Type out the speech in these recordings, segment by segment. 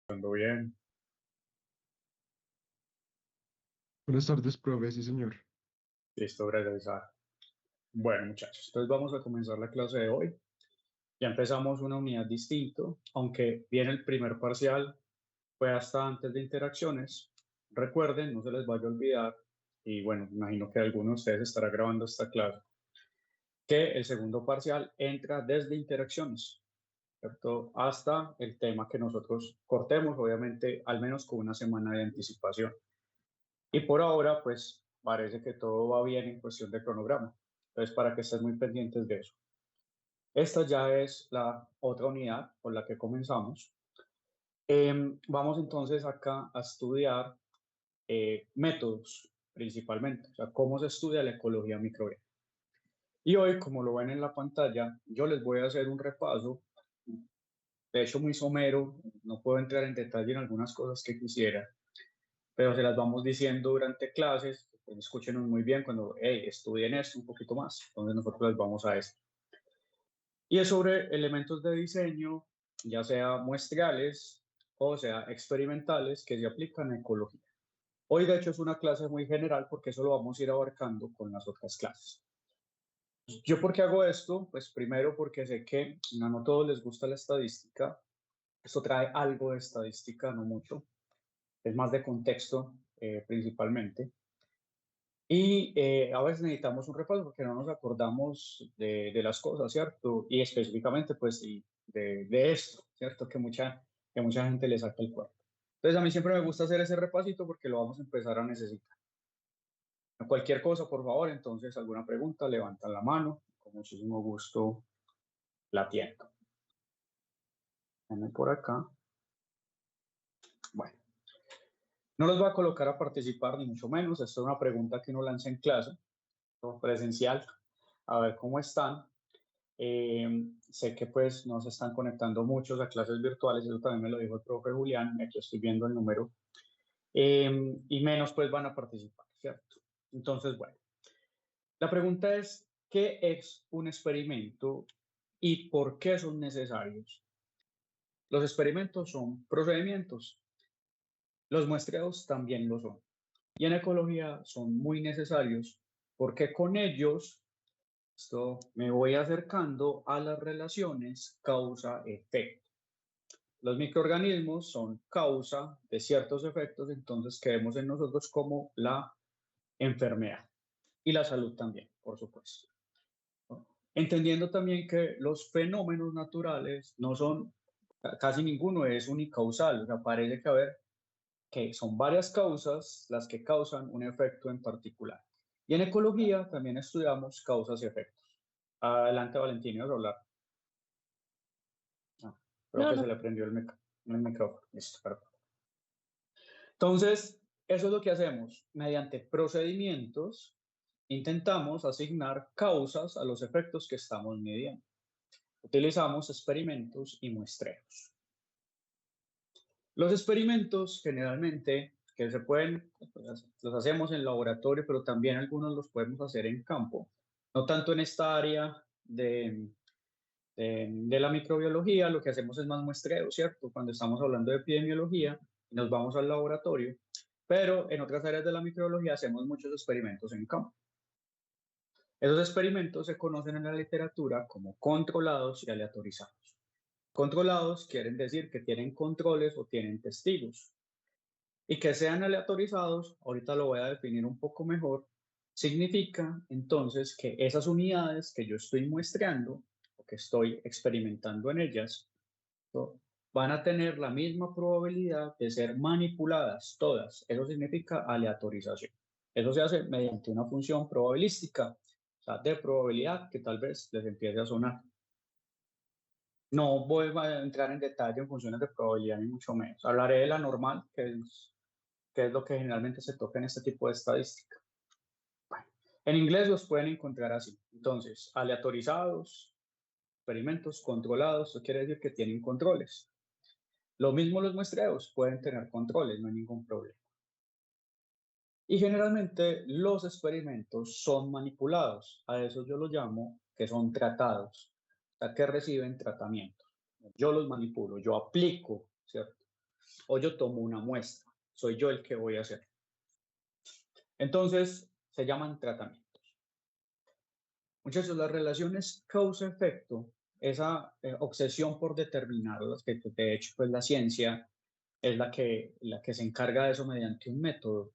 Ando bien. Buenas tardes, profe, sí, señor. Listo, gracias. Bueno, muchachos, entonces vamos a comenzar la clase de hoy. Ya empezamos una unidad distinto, aunque bien el primer parcial fue hasta antes de interacciones. Recuerden, no se les vaya a olvidar, y bueno, imagino que alguno de ustedes estará grabando esta clase, que el segundo parcial entra desde interacciones, ¿cierto? Hasta el tema que nosotros cortemos, obviamente, al menos con una semana de anticipación. Y por ahora, pues parece que todo va bien en cuestión de cronograma. Entonces, para que estén muy pendientes de eso. Esta ya es la otra unidad con la que comenzamos. Vamos entonces acá a estudiar métodos principalmente, o sea, cómo se estudia la ecología microbiana. Y hoy, como lo ven en la pantalla, yo les voy a hacer un repaso, de hecho muy somero, no puedo entrar en detalle en algunas cosas que quisiera, pero se las vamos diciendo durante clases, pues, escúchenos muy bien cuando, hey, estudien esto un poquito más, entonces nosotros les vamos a esto. Y es sobre elementos de diseño, ya sea muestrales o sea experimentales, que se aplican a ecología. Hoy, de hecho, es una clase muy general porque eso lo vamos a ir abarcando con las otras clases. ¿Yo por qué hago esto? Pues primero porque sé que no a todos les gusta la estadística. Esto trae algo de estadística, no mucho. Es más de contexto, principalmente. Y a veces necesitamos un repaso porque no nos acordamos de las cosas, ¿cierto? Y específicamente, pues, sí, de esto, ¿cierto? Que mucha gente le saca el cuerpo. Entonces, a mí siempre me gusta hacer ese repasito porque lo vamos a empezar a necesitar. Cualquier cosa, por favor, entonces, alguna pregunta, levantan la mano. Con muchísimo gusto la atiendo. Denme por acá. Bueno, no los voy a colocar a participar, ni mucho menos. Esto es una pregunta que uno lanza en clase, ¿no? Presencial, a ver cómo están. Sé que pues no se están conectando muchos a clases virtuales, eso también me lo dijo el profe Julián, aquí estoy viendo el número, y menos pues van a participar, ¿cierto? Entonces, bueno, la pregunta es, ¿qué es un experimento y por qué son necesarios? Los experimentos son procedimientos, los muestreos también lo son, y en ecología son muy necesarios porque con ellos esto me voy acercando a las relaciones causa-efecto. Los microorganismos son causa de ciertos efectos, entonces que vemos en nosotros como la enfermedad y la salud también, por supuesto. Entendiendo también que los fenómenos naturales no son, casi ninguno es unicausal, o sea, parece que haber que son varias causas las que causan un efecto en particular. Y en ecología también estudiamos causas y efectos. Adelante, Valentina, a hablar. Ah, creo No, que no. se le prendió el micrófono. Listo, perfecto. Entonces, eso es lo que hacemos. Mediante procedimientos, intentamos asignar causas a los efectos que estamos midiendo. Utilizamos experimentos y muestreos. Los experimentos generalmente que se pueden, pues, los hacemos en laboratorio, pero también algunos los podemos hacer en campo. No tanto en esta área de la microbiología, lo que hacemos es más muestreo, ¿cierto? Cuando estamos hablando de epidemiología, nos vamos al laboratorio, pero en otras áreas de la microbiología hacemos muchos experimentos en campo. Esos experimentos se conocen en la literatura como controlados y aleatorizados. Controlados quieren decir que tienen controles o tienen testigos. Y que sean aleatorizados, ahorita lo voy a definir un poco mejor, significa entonces que esas unidades que yo estoy muestreando o que estoy experimentando en ellas, ¿no?, van a tener la misma probabilidad de ser manipuladas todas. Eso significa aleatorización. Eso se hace mediante una función probabilística, o sea, de probabilidad que tal vez les empiece a sonar. No voy a entrar en detalle en funciones de probabilidad ni mucho menos. Hablaré de la normal, que es lo que generalmente se toca en este tipo de estadística. Bueno, en inglés los pueden encontrar así. Entonces, aleatorizados, experimentos controlados, eso quiere decir que tienen controles. Lo mismo los muestreos pueden tener controles, no hay ningún problema. Y generalmente los experimentos son manipulados. A eso yo lo llamo que son tratados, o sea, que reciben tratamiento. Yo los manipulo, yo aplico, ¿cierto? o yo tomo una muestra, soy yo el que voy a hacer. Entonces, se llaman tratamientos. Muchachos, las relaciones causa-efecto, esa obsesión por determinarlas, que de hecho pues la ciencia es la que se encarga de eso mediante un método,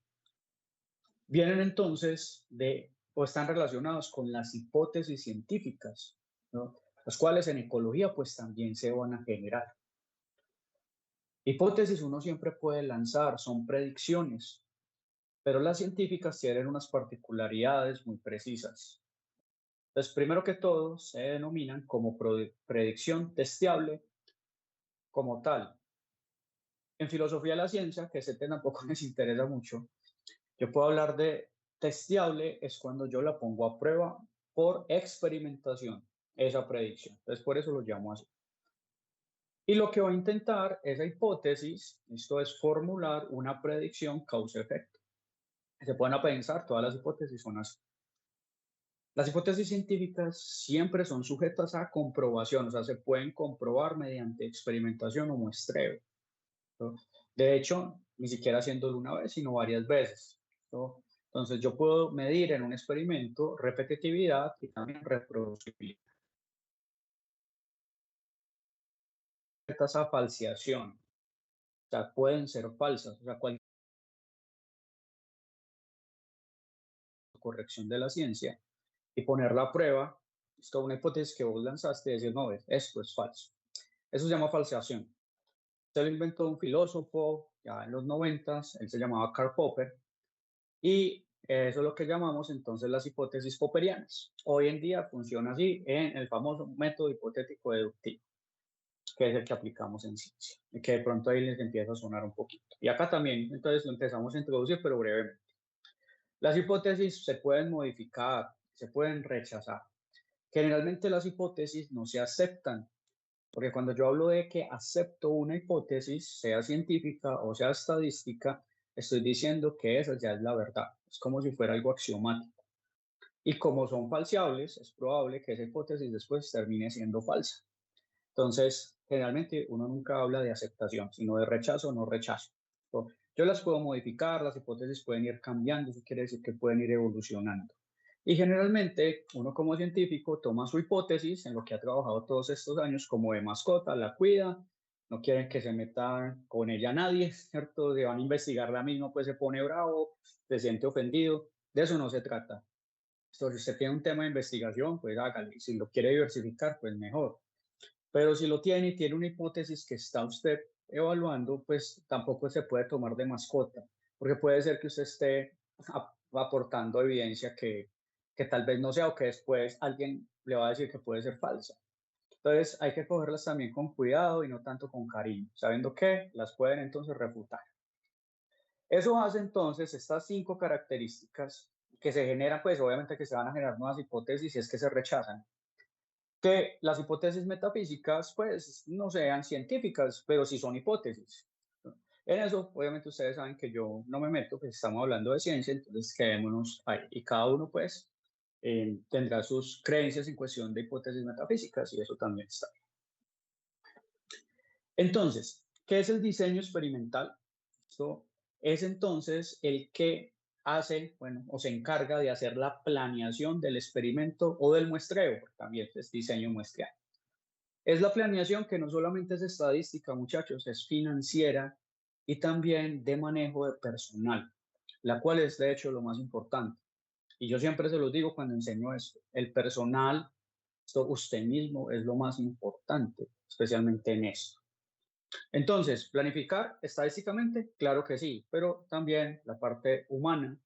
vienen entonces o están relacionados con las hipótesis científicas, ¿no? Las cuales en ecología pues también se van a generar. Hipótesis uno siempre puede lanzar, son predicciones, pero las científicas tienen unas particularidades muy precisas. Entonces, primero que todo, se denominan como predicción testeable como tal. En filosofía de la ciencia, que ese tema tampoco les interesa mucho, yo puedo hablar de testeable, es cuando yo la pongo a prueba por experimentación, esa predicción. Entonces, por eso lo llamo así. Y lo que va a intentar esa hipótesis, esto es formular una predicción causa-efecto. Se pueden pensar, todas las hipótesis son así. Las hipótesis científicas siempre son sujetas a comprobación, o sea, se pueden comprobar mediante experimentación o muestreo, ¿no? De hecho, ni siquiera haciéndolo una vez, sino varias veces, ¿no? Entonces, yo puedo medir en un experimento repetitividad y también reproducibilidad. A falseación, o sea, pueden ser falsas, o sea, cualquier corrección de la ciencia y ponerla a prueba, esto es una hipótesis que vos lanzaste y decir, no, esto es falso. Eso se llama falseación. Se lo inventó un filósofo ya en los 90, él se llamaba Karl Popper, y eso es lo que llamamos entonces las hipótesis popperianas. Hoy en día funciona así en el famoso método hipotético deductivo, que es el que aplicamos en ciencia, y que de pronto ahí les empieza a sonar un poquito. Y acá también, entonces lo empezamos a introducir, pero brevemente. Las hipótesis se pueden modificar, se pueden rechazar. Generalmente las hipótesis no se aceptan, porque cuando yo hablo de que acepto una hipótesis, sea científica o sea estadística, estoy diciendo que esa ya es la verdad. Es como si fuera algo axiomático. Y como son falseables, es probable que esa hipótesis después termine siendo falsa. Entonces, generalmente uno nunca habla de aceptación, sino de rechazo o no rechazo. Yo las puedo modificar, las hipótesis pueden ir cambiando, eso quiere decir que pueden ir evolucionando. Y generalmente uno como científico toma su hipótesis en lo que ha trabajado todos estos años como de mascota, la cuida, no quieren que se meta con ella nadie, ¿cierto? Se van a investigar la misma, pues se pone bravo, se siente ofendido, de eso no se trata. Entonces, si usted tiene un tema de investigación, pues hágale, si lo quiere diversificar, pues mejor. Pero si lo tiene y tiene una hipótesis que está usted evaluando, pues tampoco se puede tomar de mascota, porque puede ser que usted esté aportando evidencia que tal vez no sea o que después alguien le va a decir que puede ser falsa. Entonces hay que cogerlas también con cuidado y no tanto con cariño, sabiendo que las pueden entonces refutar. Eso hace entonces estas 5 características que se generan, pues obviamente que se van a generar nuevas hipótesis si es que se rechazan, que las hipótesis metafísicas, pues, no sean científicas, pero sí son hipótesis. En eso, obviamente, ustedes saben que yo no me meto, pues estamos hablando de ciencia, entonces quedémonos ahí. Y cada uno, pues, tendrá sus creencias en cuestión de hipótesis metafísicas y eso también está. Entonces, ¿qué es el diseño experimental? Esto es entonces el que hace, bueno, o se encarga de hacer la planeación del experimento o del muestreo, porque también es diseño muestreal. Es la planeación que no solamente es estadística, muchachos, es financiera y también de manejo de personal, la cual es de hecho lo más importante. Y yo siempre se los digo cuando enseño esto, el personal, esto usted mismo es lo más importante, especialmente en esto. Entonces, planificar estadísticamente, claro que sí, pero también la parte humana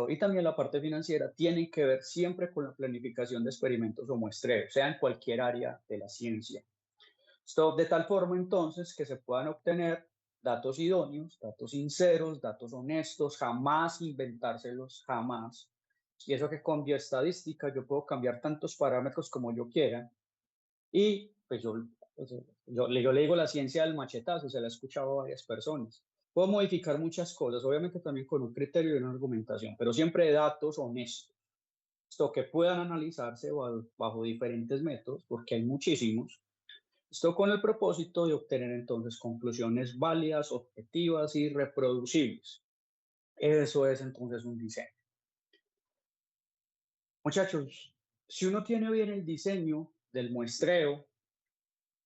y también la parte financiera tienen que ver siempre con la planificación de experimentos o muestreos, sea en cualquier área de la ciencia. Esto de tal forma entonces que se puedan obtener datos idóneos, datos sinceros, datos honestos, jamás inventárselos, jamás. Y eso que con bioestadística yo puedo cambiar tantos parámetros como yo quiera. Y pues yo le digo la ciencia del machetazo, se la he escuchado a varias personas. Puedo modificar muchas cosas, obviamente también con un criterio y una argumentación, pero siempre de datos honestos. Esto que puedan analizarse bajo diferentes métodos, porque hay muchísimos, Esto con el propósito de obtener entonces conclusiones válidas, objetivas y reproducibles. Eso es entonces un diseño. Muchachos, si uno tiene bien el diseño del muestreo,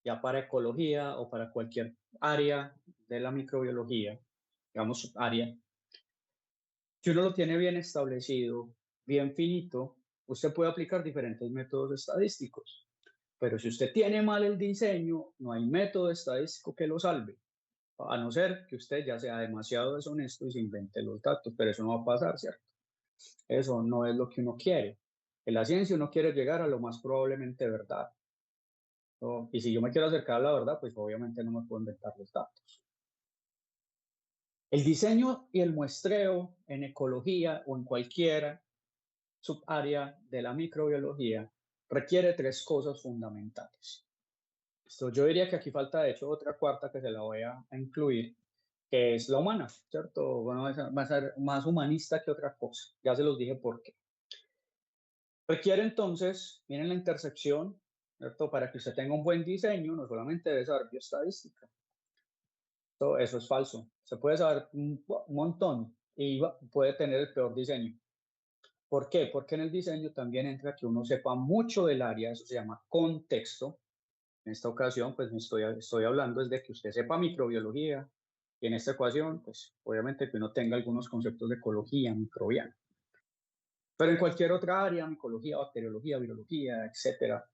ya para ecología o para cualquier área de la microbiología, digamos área, si uno lo tiene bien establecido, bien finito, usted puede aplicar diferentes métodos estadísticos. Pero si usted tiene mal el diseño, no hay método estadístico que lo salve, a no ser que usted ya sea demasiado deshonesto y se invente los datos, pero eso no va a pasar, ¿cierto? Eso no es lo que uno quiere. En la ciencia uno quiere llegar a lo más probablemente verdad, ¿no? Y si yo me quiero acercar a la verdad, pues obviamente no me puedo inventar los datos. El diseño y el muestreo en ecología o en cualquier subárea de la microbiología requiere tres cosas fundamentales. Esto, yo diría que aquí falta, de hecho, otra cuarta que se la voy a incluir, que es la humana, ¿cierto? Bueno, va a ser más humanista que otra cosa. Ya se los dije por qué. Requiere entonces, miren la intersección, ¿cierto? Para que usted tenga un buen diseño, no solamente debe saber bioestadística. Eso es falso. Se puede saber un montón y puede tener el peor diseño. ¿Por qué? Porque en el diseño también entra que uno sepa mucho del área, eso se llama contexto. En esta ocasión, pues estoy hablando es de que usted sepa microbiología y en esta ecuación, pues obviamente que uno tenga algunos conceptos de ecología microbiana. Pero en cualquier otra área, micología, bacteriología, virología, etcétera,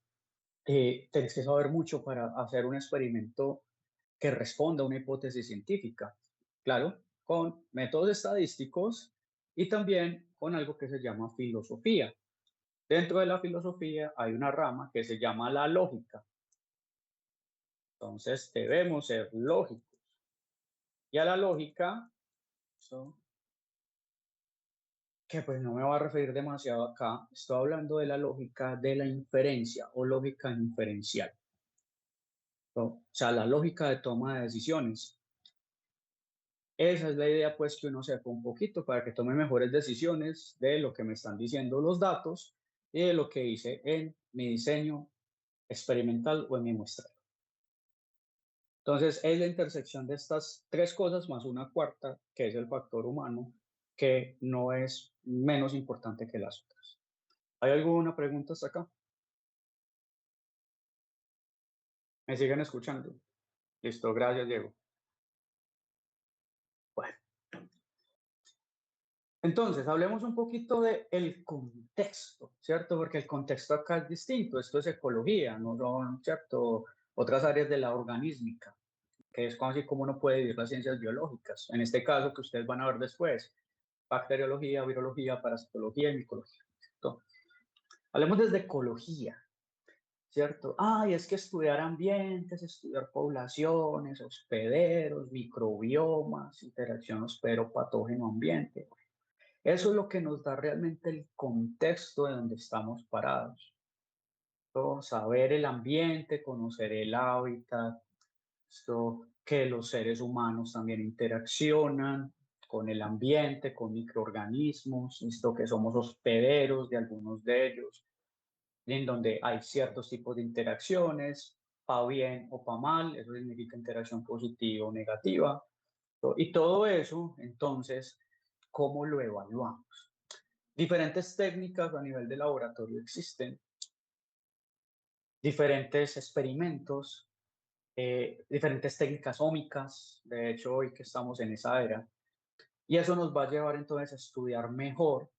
tenés que saber mucho para hacer un experimento que responda a una hipótesis científica. Claro, con métodos estadísticos y también con algo que se llama filosofía. Dentro de la filosofía hay una rama que se llama la lógica. Entonces debemos ser lógicos. Y a la lógica, que pues no me voy a referir demasiado acá, estoy hablando de la lógica de la inferencia o lógica inferencial. O sea, la lógica de toma de decisiones. Esa es la idea, pues, que uno sepa un poquito para que tome mejores decisiones de lo que me están diciendo los datos y de lo que hice en mi diseño experimental o en mi muestreo. Entonces, es la intersección de estas tres cosas más una cuarta, que es el factor humano, que no es menos importante que las otras. ¿Hay alguna pregunta hasta acá? ¿Me siguen escuchando? Listo, gracias, Diego. Bueno, entonces, hablemos un poquito del contexto, ¿cierto? Porque el contexto acá es distinto. Esto es ecología, no son, ¿cierto? Otras áreas de la organísmica, que es así como uno puede vivir las ciencias biológicas. En este caso, que ustedes van a ver después, bacteriología, virología, parasitología y micología, ¿cierto? Hablemos desde ecología, ¿cierto? Ay, es que estudiar ambientes, estudiar poblaciones, hospederos, microbiomas, interacción hospedero-patógeno-ambiente. Eso es lo que nos da realmente el contexto de donde estamos parados. ¿No? Saber el ambiente, conocer el hábitat, esto, que los seres humanos también interaccionan con el ambiente, con microorganismos, esto que somos hospederos de algunos de ellos, en donde hay ciertos tipos de interacciones, para bien o para mal, eso significa interacción positiva o negativa. Y todo eso, entonces, ¿cómo lo evaluamos? Diferentes técnicas a nivel de laboratorio existen, diferentes experimentos, diferentes técnicas ómicas, de hecho hoy que estamos en esa era, y eso nos va a llevar entonces a estudiar mejor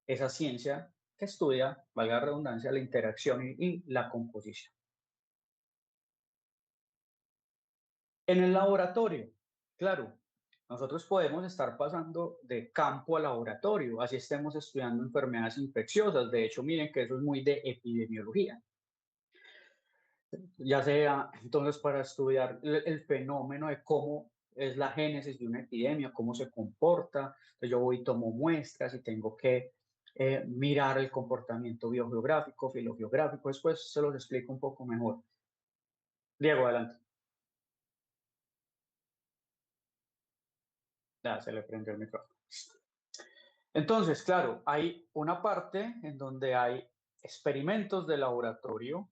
esa ciencia que estudia, valga la redundancia, la interacción y la composición. En el laboratorio, claro, nosotros podemos estar pasando de campo a laboratorio, así estemos estudiando enfermedades infecciosas. De hecho, miren que eso es muy de epidemiología. Ya sea entonces para estudiar el fenómeno de cómo es la génesis de una epidemia, cómo se comporta. Entonces yo voy y tomo muestras y tengo que mirar el comportamiento biogeográfico, filogeográfico. Después se los explico un poco mejor. Diego, adelante. Ya se le prendió el micrófono. Entonces, claro, hay una parte en donde hay experimentos de laboratorio,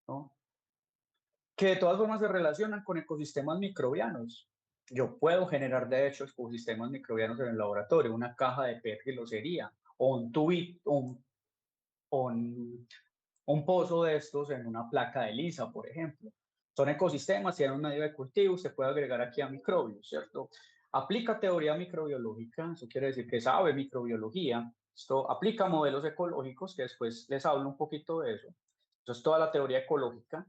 ¿no? que de todas formas se relacionan con ecosistemas microbianos. Yo puedo generar, de hecho, ecosistemas microbianos en el laboratorio, una caja de PET lo sería, o un tubito, un pozo de estos en una placa de lisa, por ejemplo. Son ecosistemas, tienen un medio de cultivo, se puede agregar aquí a microbios, ¿cierto? Aplica teoría microbiológica, eso quiere decir que sabe microbiología. Esto aplica modelos ecológicos, que después les hablo un poquito de eso. Eso es toda la teoría ecológica.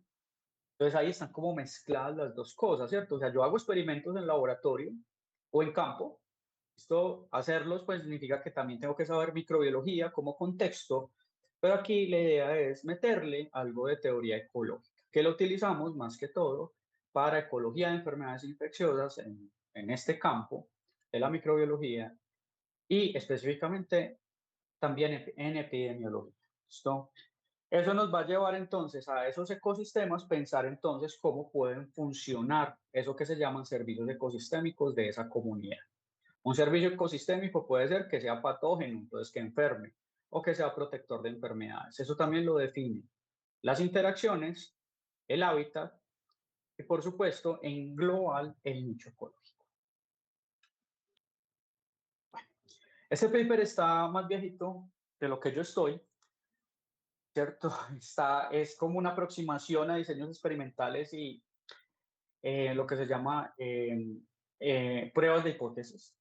Entonces ahí están como mezcladas las dos cosas, ¿cierto? O sea, yo hago experimentos en laboratorio o en campo. Esto, hacerlos, pues significa que también tengo que saber microbiología como contexto, pero aquí la idea es meterle algo de teoría ecológica, que lo utilizamos más que todo para ecología de enfermedades infecciosas en este campo de la microbiología y específicamente también en epidemiología. ¿Listo? Eso nos va a llevar entonces a esos ecosistemas, pensar entonces cómo pueden funcionar eso que se llaman servicios ecosistémicos de esa comunidad. Un servicio ecosistémico puede ser que sea patógeno, entonces que enferme, o que sea protector de enfermedades. Eso también lo define las interacciones, el hábitat y, por supuesto, en global, el nicho ecológico. Este paper está más viejito de lo que yo estoy, ¿cierto? Es como una aproximación a diseños experimentales y lo que se llama pruebas de hipótesis.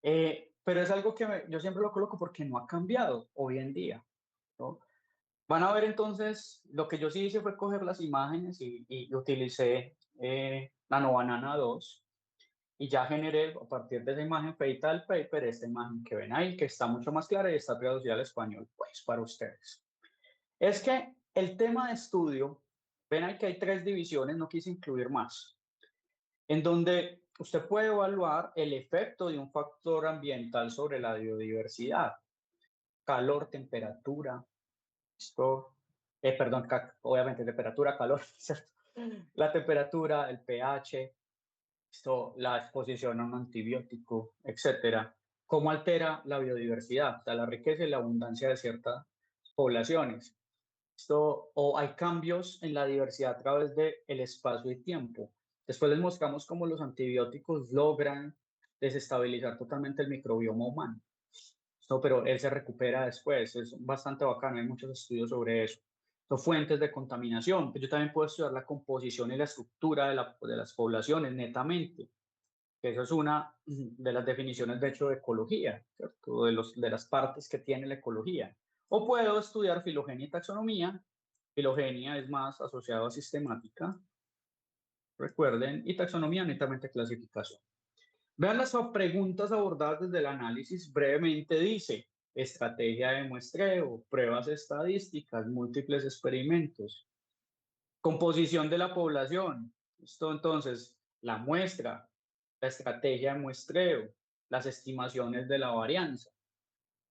Pero es algo que yo siempre lo coloco porque no ha cambiado hoy en día, ¿no? Van a ver entonces, lo que yo sí hice fue coger las imágenes y utilicé Nanobanana 2 y ya generé a partir de esa imagen feita del paper esta imagen que ven ahí, que está mucho más clara y está traducida al español, pues para ustedes. Es que el tema de estudio, ven ahí que hay 3 divisiones, no quise incluir más, en donde usted puede evaluar el efecto de un factor ambiental sobre la biodiversidad, calor, temperatura, esto, perdón, obviamente temperatura, calor, ¿cierto? La temperatura, el pH, esto, la exposición a un antibiótico, etcétera. ¿Cómo altera la biodiversidad? O sea, la riqueza y la abundancia de ciertas poblaciones. Esto, o hay cambios en la diversidad a través del espacio y tiempo. Después les mostramos cómo los antibióticos logran desestabilizar totalmente el microbioma humano. No, pero él se recupera después, es bastante bacano, hay muchos estudios sobre eso. Son fuentes de contaminación, pues yo también puedo estudiar la composición y la estructura de las poblaciones netamente, que eso es una de las definiciones de hecho de ecología, ¿cierto? De las partes que tiene la ecología. O puedo estudiar filogenia y taxonomía, filogenia es más asociado a sistemática, recuerden, y taxonomía netamente clasificación. Vean las preguntas abordadas desde el análisis. Brevemente dice, estrategia de muestreo, pruebas estadísticas, múltiples experimentos, composición de la población. Esto entonces, la muestra, la estrategia de muestreo, las estimaciones de la varianza,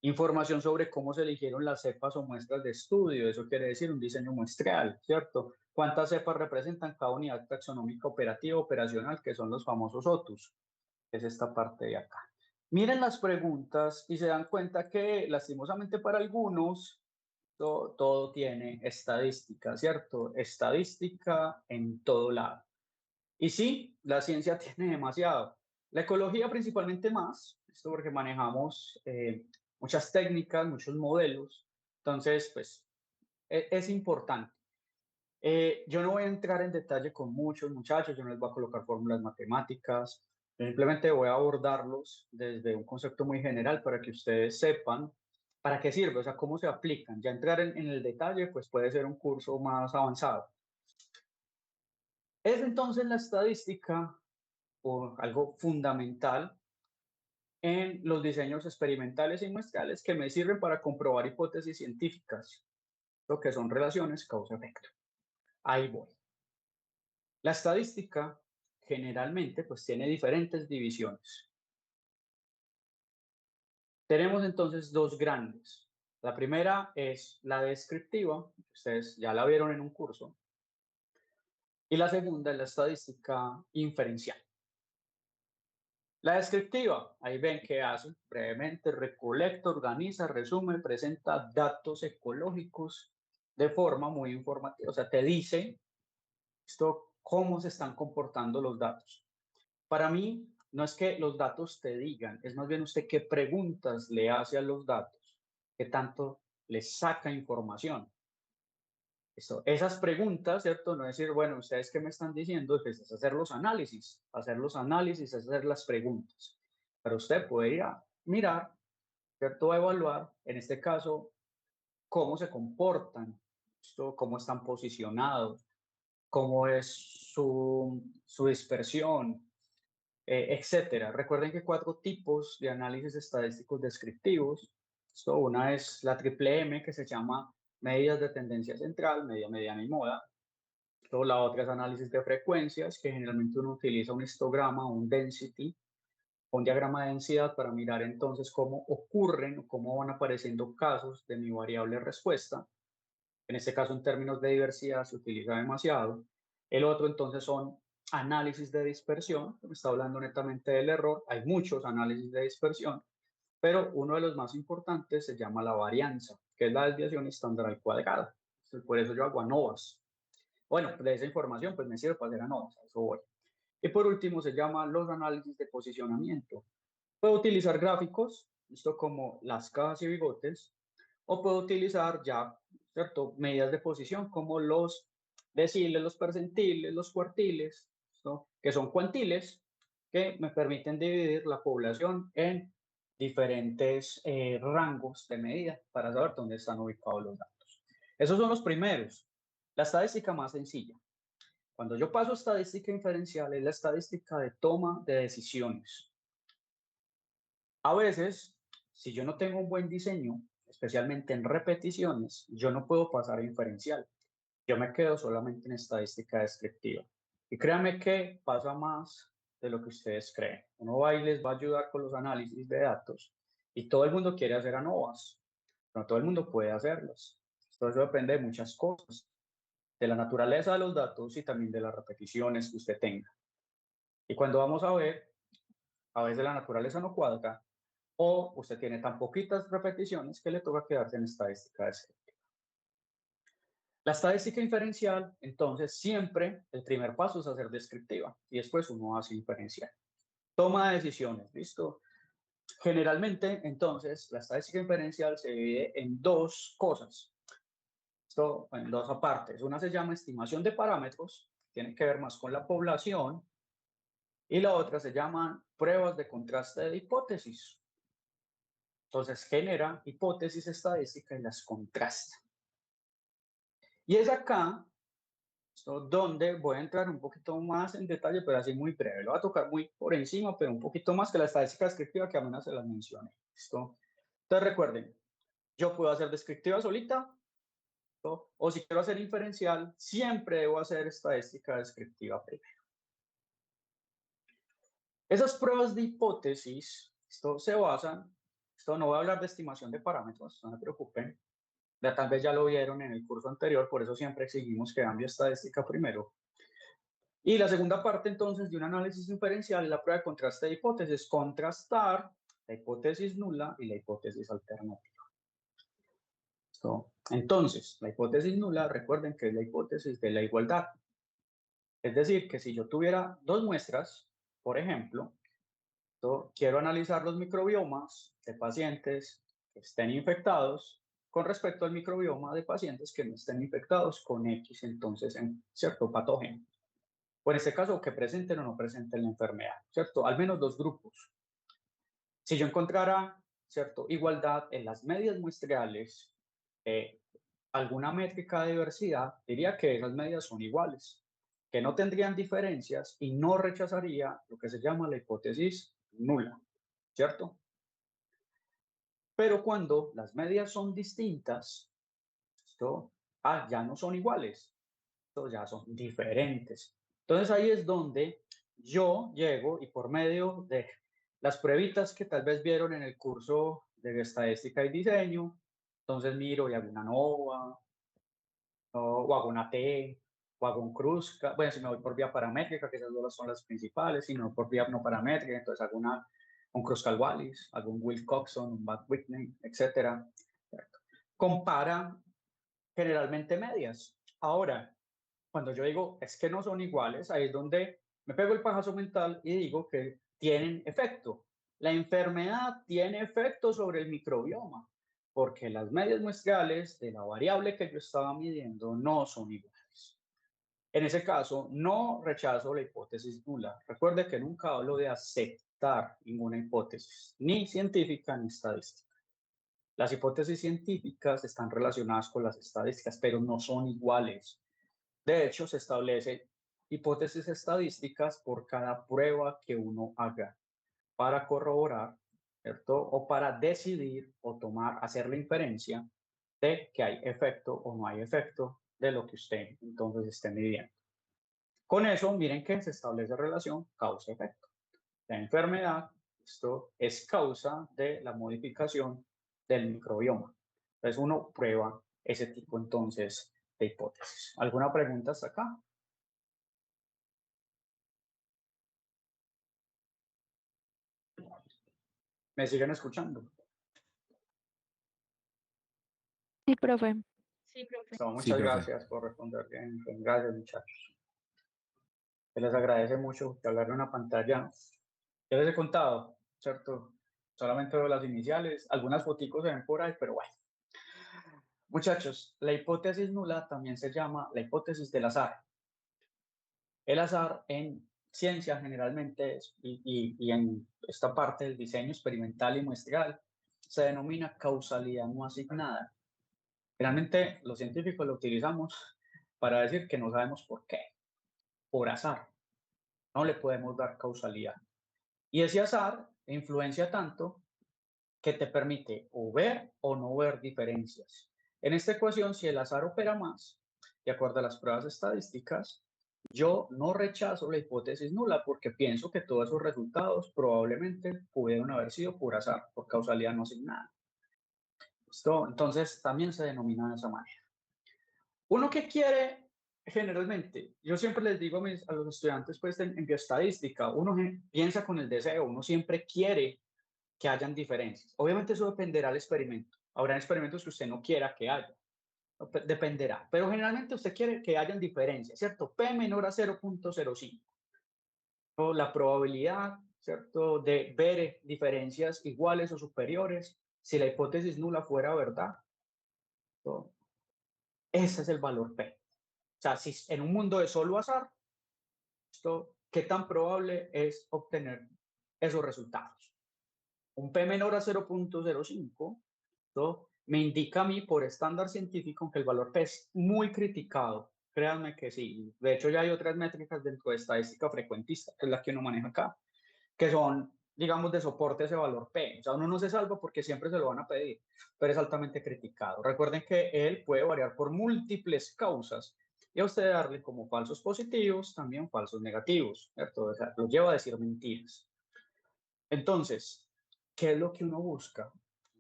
información sobre cómo se eligieron las cepas o muestras de estudio, eso quiere decir un diseño muestreal, ¿cierto? ¿Cuántas cepas representan cada unidad taxonómica operativa operacional, que son los famosos OTUS? Es esta parte de acá. Miren las preguntas y se dan cuenta que lastimosamente para algunos todo tiene estadística, ¿cierto? Estadística en todo lado. Y sí, la ciencia tiene demasiado. La ecología principalmente más, esto porque manejamos muchas técnicas, muchos modelos. Entonces, pues, es importante. Yo no voy a entrar en detalle con muchos muchachos, yo no les voy a colocar fórmulas matemáticas, simplemente voy a abordarlos desde un concepto muy general para que ustedes sepan para qué sirve, o sea, cómo se aplican. Ya entrar en el detalle, pues puede ser un curso más avanzado. Es entonces la estadística o algo fundamental en los diseños experimentales y muestrales que me sirven para comprobar hipótesis científicas, lo que son relaciones causa-efecto. Ahí voy. La estadística generalmente pues tiene diferentes divisiones. Tenemos entonces dos grandes. La primera es la descriptiva, ustedes ya la vieron en un curso, y la segunda es la estadística inferencial. La descriptiva, ahí ven qué hace, brevemente recolecta, organiza, resume, presenta datos ecológicos de forma muy informativa, o sea, te dice cómo se están comportando los datos. Para mí, no es que los datos te digan, es más bien usted qué preguntas le hace a los datos, qué tanto les saca información. Esas preguntas, ¿cierto? No decir, bueno, ¿ustedes qué me están diciendo? Es hacer los análisis, hacer las preguntas. Pero usted puede ir a mirar, ¿cierto? A evaluar, en este caso, cómo se comportan, cómo están posicionados, cómo es su dispersión, etcétera. Recuerden que hay 4 tipos de análisis estadísticos descriptivos. Una es la triple M, que se llama medidas de tendencia central, media, mediana y moda. La otra es análisis de frecuencias, que generalmente uno utiliza un histograma, un density, un diagrama de densidad para mirar entonces cómo ocurren o cómo van apareciendo casos de mi variable respuesta. En este caso, en términos de diversidad, se utiliza demasiado. El otro, entonces, son análisis de dispersión. Me está hablando netamente del error. Hay muchos análisis de dispersión, pero uno de los más importantes se llama la varianza, que es la desviación estándar al cuadrado. Por eso yo hago ANOVAs. Bueno, de esa información pues me sirve para hacer ANOVAs, a eso voy. Y por último se llama los análisis de posicionamiento. Puedo utilizar gráficos, esto como las cajas y bigotes, o puedo utilizar ya, ¿cierto? Medidas de posición como los deciles, los percentiles, los cuartiles, ¿no? Que son cuantiles, que me permiten dividir la población en diferentes rangos de medida para saber dónde están ubicados los datos. Esos son los primeros. La estadística más sencilla. Cuando yo paso a estadística inferencial, es la estadística de toma de decisiones. A veces, si yo no tengo un buen diseño, especialmente en repeticiones, yo no puedo pasar a inferencial. Yo me quedo solamente en estadística descriptiva. Y créanme que pasa más de lo que ustedes creen. Uno va y les va a ayudar con los análisis de datos y todo el mundo quiere hacer ANOVAs. No todo el mundo puede hacerlas. Esto eso depende de muchas cosas, de la naturaleza de los datos y también de las repeticiones que usted tenga. Y cuando vamos a ver, a veces la naturaleza no cuadra o usted tiene tan poquitas repeticiones que le toca quedarse en estadística descriptiva. La estadística inferencial, entonces, siempre el primer paso es hacer descriptiva y después uno hace inferencial. Toma de decisiones, ¿listo? Generalmente, entonces, la estadística inferencial se divide en 2 cosas. Esto en 2 partes. Una se llama estimación de parámetros, tiene que ver más con la población, y la otra se llama pruebas de contraste de hipótesis. Entonces genera hipótesis estadísticas y las contrasta. Y es acá donde voy a entrar un poquito más en detalle, pero así muy breve. Lo voy a tocar muy por encima, pero un poquito más que la estadística descriptiva que apenas se las mencioné. ¿Listo? Entonces recuerden, yo puedo hacer descriptiva solita, ¿listo? O si quiero hacer inferencial, siempre debo hacer estadística descriptiva primero. Esas pruebas de hipótesis, esto se basan, esto no voy a hablar de estimación de parámetros, no se preocupen, ya tal vez ya lo vieron en el curso anterior, por eso siempre exigimos que cambie estadística primero. Y la segunda parte entonces de un análisis inferencial es la prueba de contraste de hipótesis, contrastar la hipótesis nula y la hipótesis alternativa. Entonces, la hipótesis nula, recuerden que es la hipótesis de la igualdad. Es decir, que si yo tuviera 2 muestras, por ejemplo, quiero analizar los microbiomas de pacientes que estén infectados con respecto al microbioma de pacientes que no estén infectados con X, entonces, en cierto patógeno. O en este caso, que presenten o no presenten la enfermedad, ¿cierto? Al menos 2 grupos. Si yo encontrara, ¿cierto?, igualdad en las medias muestrales, alguna métrica de diversidad, diría que esas medias son iguales, que no tendrían diferencias y no rechazaría lo que se llama la hipótesis nula, ¿cierto? Pero cuando las medias son distintas, ya no son iguales, ya son diferentes. Entonces ahí es donde yo llego y por medio de las pruebitas que tal vez vieron en el curso de estadística y diseño, entonces miro y hago una NOVA, o hago una T, o hago un cruz, bueno, si me voy por vía paramétrica, que esas dos son las principales, si no por vía no paramétrica, entonces hago un Kruskal-Wallis, hago un Wilcoxon, un Bach-Whitney, etc. Compara generalmente medias. Ahora, cuando yo digo es que no son iguales, ahí es donde me pego el pajazo mental y digo que tienen efecto. La enfermedad tiene efecto sobre el microbioma, porque las medias muestrales de la variable que yo estaba midiendo no son iguales. En ese caso, no rechazo la hipótesis nula. Recuerde que nunca hablo de aceptar ninguna hipótesis, ni científica ni estadística. Las hipótesis científicas están relacionadas con las estadísticas, pero no son iguales. De hecho, se establecen hipótesis estadísticas por cada prueba que uno haga para corroborar, ¿cierto? O para decidir o tomar, hacer la inferencia de que hay efecto o no hay efecto de lo que usted entonces esté midiendo. Con eso, miren que se establece relación causa-efecto. La enfermedad, esto es causa de la modificación del microbioma. Entonces uno prueba ese tipo entonces de hipótesis. ¿Alguna pregunta hasta acá? ¿Me siguen escuchando? Sí, profe. Muchas gracias por responder bien. Gracias, muchachos. Se les agradece mucho que hablar de una pantalla. Ya les he contado, ¿cierto? Solamente veo las iniciales, algunas foticos se ven por ahí, pero bueno. Muchachos, la hipótesis nula también se llama la hipótesis del azar. El azar en ciencia generalmente y en esta parte del diseño experimental y muestral se denomina causalidad no asignada. Realmente los científicos lo utilizamos para decir que no sabemos por qué, por azar. No le podemos dar causalidad. Y ese azar influencia tanto que te permite o ver o no ver diferencias. En esta ecuación, si el azar opera más, de acuerdo a las pruebas estadísticas, yo no rechazo la hipótesis nula porque pienso que todos esos resultados probablemente pudieron haber sido por azar, por causalidad no asignada. ¿Listo? Entonces, también se denomina de esa manera. Uno que quiere, generalmente, yo siempre les digo a los estudiantes pues, en bioestadística, uno piensa con el deseo, uno siempre quiere que hayan diferencias. Obviamente eso dependerá del experimento. Habrá experimentos que usted no quiera que haya. Dependerá. Pero generalmente usted quiere que hayan diferencias, ¿cierto? P menor a 0.05. O la probabilidad, ¿cierto? De ver diferencias iguales o superiores si la hipótesis nula fuera verdad. ¿No? Ese es el valor P. O sea, si en un mundo de solo azar, ¿qué tan probable es obtener esos resultados? Un P menor a 0.05 me indica a mí por estándar científico que el valor P es muy criticado. Créanme que sí. De hecho, ya hay otras métricas dentro de estadística frecuentista, que es la que uno maneja acá, que son, digamos, de soporte a ese valor P. O sea, uno no se salva porque siempre se lo van a pedir, pero es altamente criticado. Recuerden que él puede variar por múltiples causas y a usted darle como falsos positivos, también falsos negativos, ¿cierto? O sea, lo lleva a decir mentiras. Entonces, ¿qué es lo que uno busca?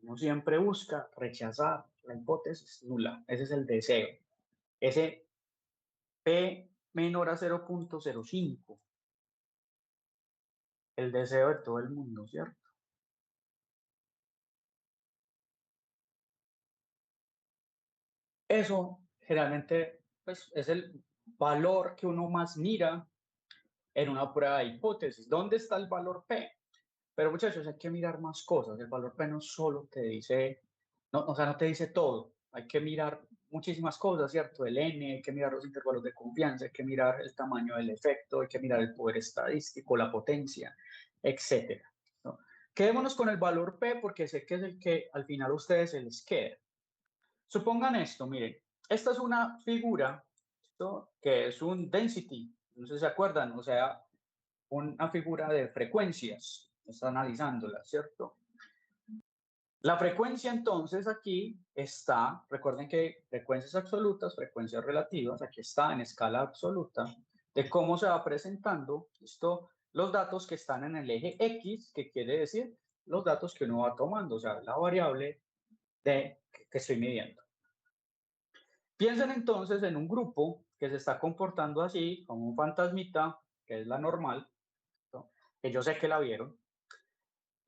Uno siempre busca rechazar la hipótesis nula. Ese es el deseo. Ese P menor a 0.05. El deseo de todo el mundo, ¿cierto? Eso generalmente pues, es el valor que uno más mira en una prueba de hipótesis. ¿Dónde está el valor P? Pero muchachos, hay que mirar más cosas. El valor P no solo te dice, no, o sea, no te dice todo. Hay que mirar muchísimas cosas, ¿cierto? El N, hay que mirar los intervalos de confianza, hay que mirar el tamaño del efecto, hay que mirar el poder estadístico, la potencia, etcétera, ¿no? Quedémonos con el valor P porque sé que es el que al final a ustedes se les queda. Supongan esto, miren, esta es una figura, ¿no? Que es un density, no sé si se acuerdan, o sea, una figura de frecuencias, está analizándola, ¿cierto? La frecuencia entonces aquí está, recuerden que frecuencias absolutas, frecuencias relativas, aquí está en escala absoluta, de cómo se va presentando esto, los datos que están en el eje X, que quiere decir los datos que uno va tomando, o sea, la variable que estoy midiendo. Piensen entonces en un grupo que se está comportando así, como un fantasmita, que es la normal, ¿no? Que yo sé que la vieron,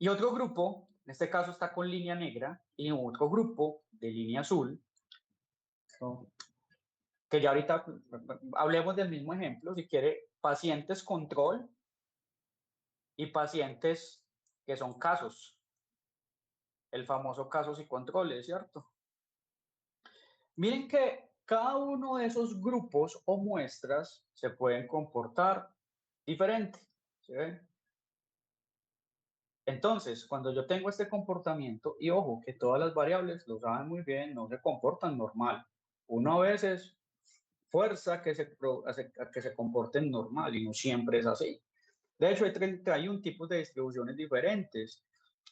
y otro grupo, en este caso está con línea negra, y otro grupo de línea azul, ¿no? que ya ahorita hablemos del mismo ejemplo, si quiere, pacientes control y pacientes que son casos, el famoso casos y controles, ¿cierto? Miren que cada uno de esos grupos o muestras se pueden comportar diferente, ¿sí ven? Entonces, cuando yo tengo este comportamiento, y ojo, que todas las variables, lo saben muy bien, no se comportan normal. Uno a veces fuerza a que se comporten normal y no siempre es así. De hecho, hay 31 tipos de distribuciones diferentes.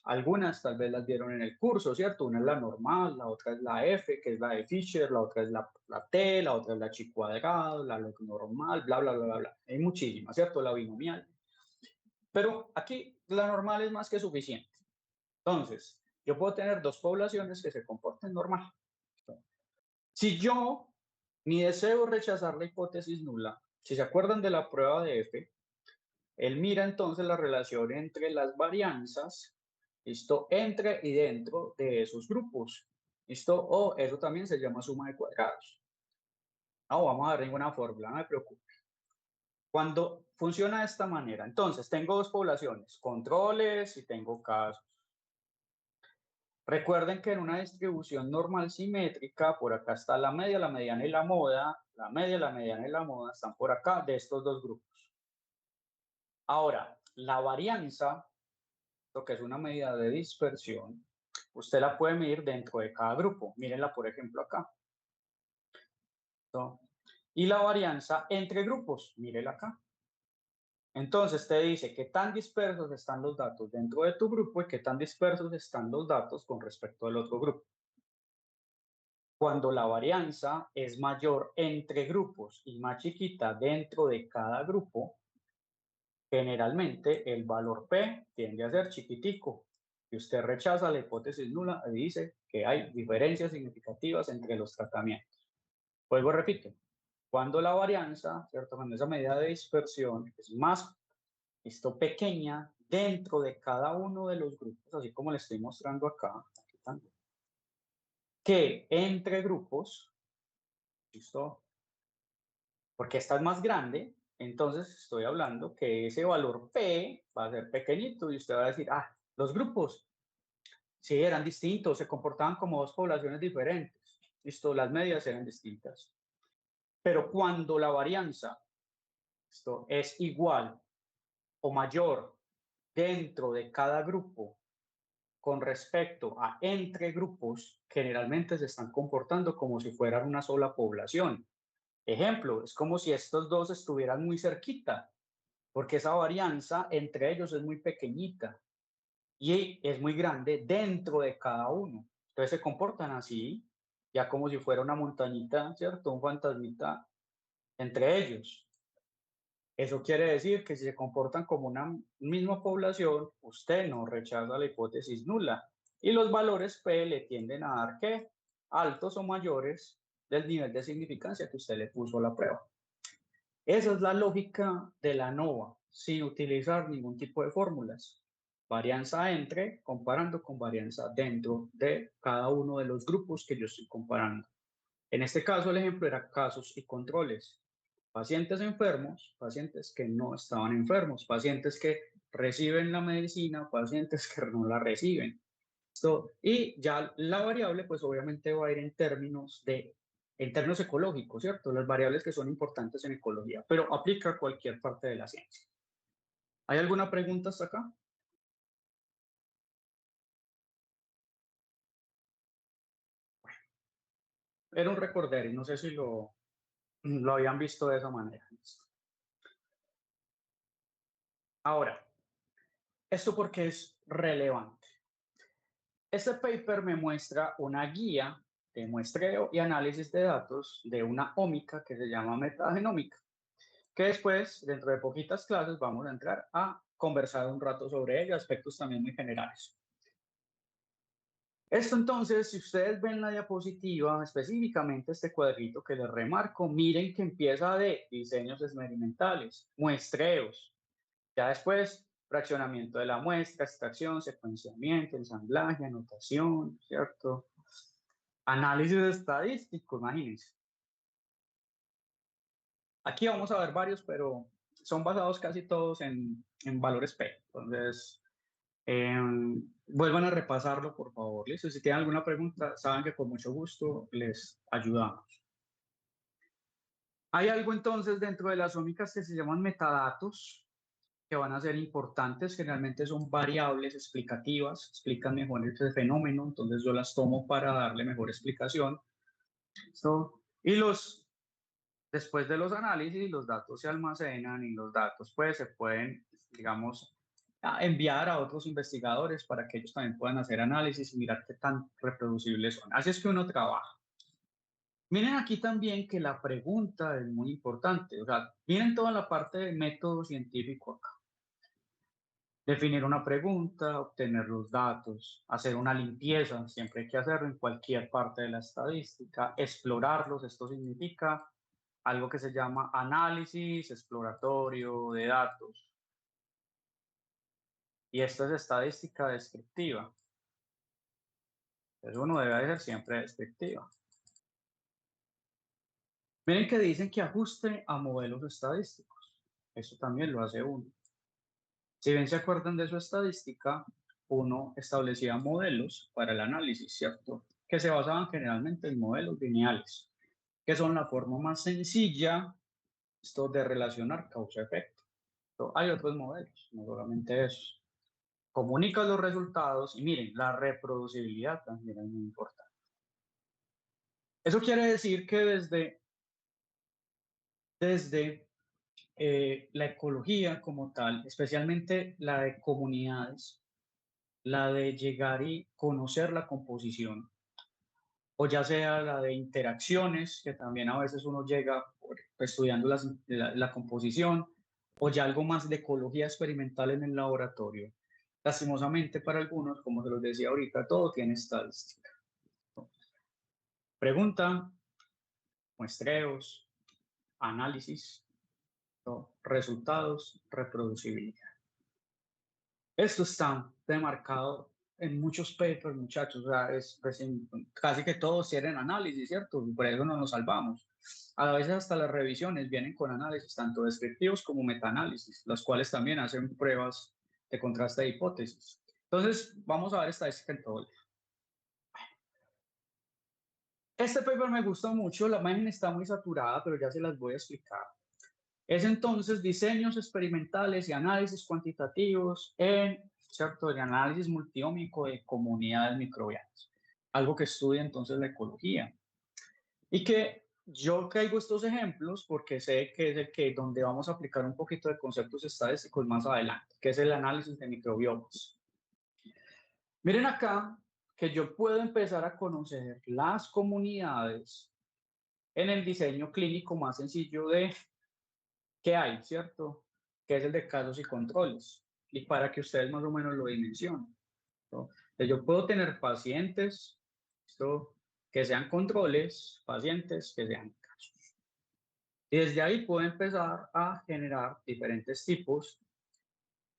Algunas tal vez las vieron en el curso, ¿cierto? Una es la normal, la otra es la F, que es la de Fisher, la otra es la T, la otra es la chi cuadrado, la log normal, bla, bla, bla, bla, bla. Hay muchísimas, ¿cierto? La binomial. Pero aquí la normal es más que suficiente. Entonces, yo puedo tener dos poblaciones que se comporten normal. Si yo ni deseo rechazar la hipótesis nula, si se acuerdan de la prueba de F, él mira entonces la relación entre las varianzas, ¿listo? Entre y dentro de esos grupos, ¿listo? O eso también se llama suma de cuadrados. No, vamos a dar ninguna fórmula, no me preocupe. Cuando funciona de esta manera, entonces tengo dos poblaciones, controles y tengo casos. Recuerden que en una distribución normal simétrica, por acá está la media, la mediana y la moda, la media, la mediana y la moda están por acá de estos dos grupos. Ahora, la varianza, lo que es una medida de dispersión, usted la puede medir dentro de cada grupo. Mírenla, por ejemplo, acá. ¿No? Y la varianza entre grupos, mírela acá. Entonces te dice qué tan dispersos están los datos dentro de tu grupo y qué tan dispersos están los datos con respecto al otro grupo. Cuando la varianza es mayor entre grupos y más chiquita dentro de cada grupo, generalmente el valor P tiende a ser chiquitico. Y usted rechaza la hipótesis nula y dice que hay diferencias significativas entre los tratamientos. Vuelvo, repito, cuando la varianza, ¿cierto? Cuando esa medida de dispersión es más pequeña dentro de cada uno de los grupos, así como le estoy mostrando acá, que entre grupos, ¿listo? Porque esta es más grande, entonces estoy hablando que ese valor P va a ser pequeñito y usted va a decir, ah, los grupos, sí, eran distintos, se comportaban como dos poblaciones diferentes, listo, las medias eran distintas. Pero cuando la varianza esto es igual o mayor dentro de cada grupo con respecto a entre grupos, generalmente se están comportando como si fueran una sola población. Ejemplo, es como si estos dos estuvieran muy cerquita, porque esa varianza entre ellos es muy pequeñita y es muy grande dentro de cada uno. Entonces se comportan así, ya como si fuera una montañita, ¿cierto? Un fantasmita entre ellos. Eso quiere decir que si se comportan como una misma población, usted no rechaza la hipótesis nula y los valores P le tienden a dar ¿qué? Altos o mayores del nivel de significancia que usted le puso a la prueba. Esa es la lógica de la ANOVA, sin utilizar ningún tipo de fórmulas. Varianza entre, comparando con varianza dentro de cada uno de los grupos que yo estoy comparando. En este caso, el ejemplo era casos y controles. Pacientes enfermos, pacientes que no estaban enfermos, pacientes que reciben la medicina, pacientes que no la reciben. Y ya la variable, pues obviamente va a ir en términos ecológicos, ¿cierto? Las variables que son importantes en ecología, pero aplica a cualquier parte de la ciencia. ¿Hay alguna pregunta hasta acá? Era un recorder y no sé si lo habían visto de esa manera. Ahora, ¿esto por qué es relevante? Este paper me muestra una guía de muestreo y análisis de datos de una ómica que se llama metagenómica, que después, dentro de poquitas clases, vamos a entrar a conversar un rato sobre ello, aspectos también muy generales. Esto entonces, si ustedes ven la diapositiva, específicamente este cuadrito que les remarco, miren que empieza de diseños experimentales, muestreos, ya después fraccionamiento de la muestra, extracción, secuenciamiento, ensamblaje, anotación, ¿cierto? Análisis estadístico, imagínense. Aquí vamos a ver varios, pero son basados casi todos en valores P. Entonces, vuelvan a repasarlo, por favor. Listo. Si tienen alguna pregunta, saben que con mucho gusto les ayudamos. Hay algo entonces dentro de las ómicas que se llaman metadatos, que van a ser importantes, generalmente son variables explicativas, explican mejor este fenómeno, entonces yo las tomo para darle mejor explicación. ¿Listo? Y después de los análisis, los datos se almacenan y los datos pues se pueden, digamos, enviar a otros investigadores para que ellos también puedan hacer análisis y mirar qué tan reproducibles son. Así es que uno trabaja. Miren aquí también que la pregunta es muy importante. O sea, miren toda la parte de método científico acá. Definir una pregunta, obtener los datos, hacer una limpieza, siempre hay que hacerlo en cualquier parte de la estadística, explorarlos, esto significa algo que se llama análisis exploratorio de datos. Y esto es estadística descriptiva. Entonces uno debe ser siempre descriptiva. Miren que dicen que ajuste a modelos estadísticos. Eso también lo hace uno. Si bien se acuerdan de su estadística, uno establecía modelos para el análisis, ¿cierto? Que se basaban generalmente en modelos lineales, que son la forma más sencilla de relacionar causa-efecto. Hay otros modelos, no solamente eso. Comunica los resultados y miren, la reproducibilidad también es muy importante. Eso quiere decir que desde la ecología como tal, especialmente la de comunidades, la de llegar y conocer la composición, o ya sea la de interacciones, que también a veces uno llega estudiando la composición, o ya algo más de ecología experimental en el laboratorio. Lastimosamente para algunos, como se los decía ahorita, todo tiene estadística. Pregunta, muestreos, análisis, ¿no? Resultados, reproducibilidad. Esto está demarcado en muchos papers, muchachos. O sea, pues, casi que todos tienen análisis, ¿cierto? Por eso no nos salvamos. A veces hasta las revisiones vienen con análisis, tanto descriptivos como metaanálisis, los cuales también hacen pruebas de contraste de hipótesis. Entonces, vamos a ver estadística en todo. Este paper me gusta mucho, la imagen está muy saturada, pero ya se las voy a explicar. Es entonces diseños experimentales y análisis cuantitativos ¿cierto? De análisis multiómico de comunidades microbianas. Algo que estudia entonces la ecología. Y que yo caigo estos ejemplos porque sé que es el que donde vamos a aplicar un poquito de conceptos estadísticos más adelante, que es el análisis de microbiomas. Miren acá que yo puedo empezar a conocer las comunidades en el diseño clínico más sencillo de que hay, ¿cierto? Que es el de casos y controles. Y para que ustedes más o menos lo dimensionen, ¿no? Yo puedo tener pacientes, ¿esto? Que sean controles, pacientes que sean casos. Y desde ahí puedo empezar a generar diferentes tipos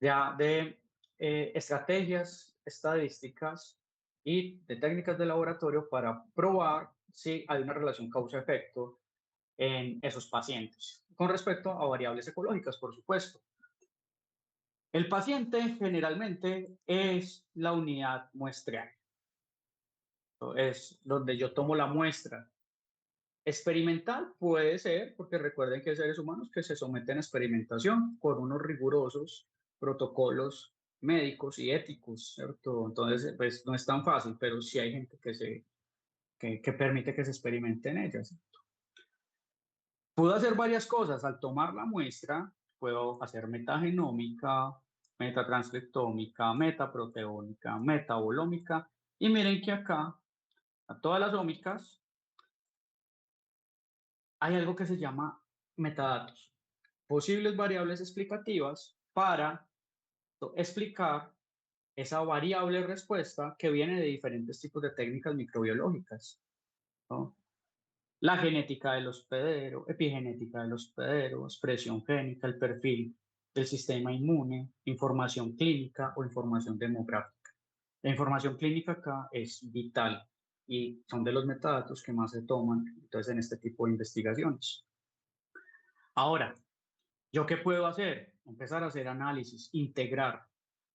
ya de estrategias estadísticas y de técnicas de laboratorio para probar si hay una relación causa-efecto en esos pacientes, con respecto a variables ecológicas, por supuesto. El paciente generalmente es la unidad muestreal, es donde yo tomo la muestra. Experimental puede ser, porque recuerden que hay seres humanos que se someten a experimentación con unos rigurosos protocolos médicos y éticos, ¿cierto? Entonces, pues no es tan fácil, pero sí hay gente que permite que se experimente en ellas. Puedo hacer varias cosas. Al tomar la muestra, puedo hacer metagenómica, metatranscriptómica, metaproteómica, metabolómica. Y miren que acá, a todas las ómicas, hay algo que se llama metadatos. Posibles variables explicativas para explicar esa variable respuesta que viene de diferentes tipos de técnicas microbiológicas, ¿no? La genética del hospedero, epigenética del hospedero, expresión génica, el perfil del sistema inmune, información clínica o información demográfica. La información clínica acá es vital y son de los metadatos que más se toman entonces en este tipo de investigaciones. Ahora, ¿yo qué puedo hacer? Empezar a hacer análisis, integrar.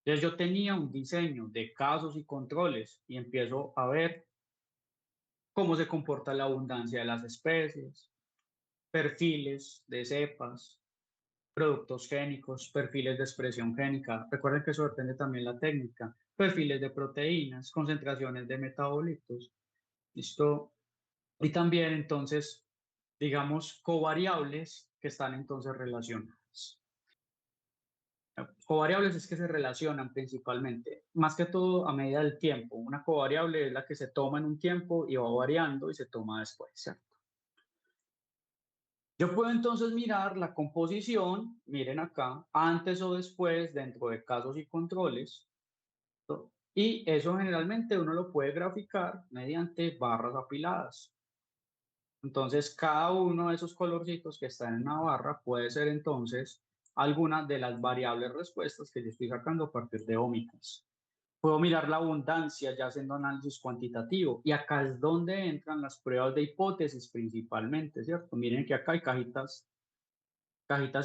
Entonces yo tenía un diseño de casos y controles y empiezo a ver cómo se comporta la abundancia de las especies, perfiles de cepas, productos génicos, perfiles de expresión génica. Recuerden que eso depende también de la técnica. Perfiles de proteínas, concentraciones de metabolitos. ¿Listo? Y también entonces, digamos, covariables que están entonces relacionadas. Covariables es que se relacionan principalmente, más que todo a medida del tiempo. Una covariable es la que se toma en un tiempo y va variando y se toma después, ¿cierto? Yo puedo entonces mirar la composición, miren acá, antes o después dentro de casos y controles, ¿no? Y eso generalmente uno lo puede graficar mediante barras apiladas. Entonces, cada uno de esos colorcitos que están en una barra puede ser entonces alguna de las variables respuestas que yo estoy sacando a partir de ómicas. Puedo mirar la abundancia ya haciendo análisis cuantitativo y acá es donde entran las pruebas de hipótesis principalmente, ¿cierto? Miren que acá hay cajitas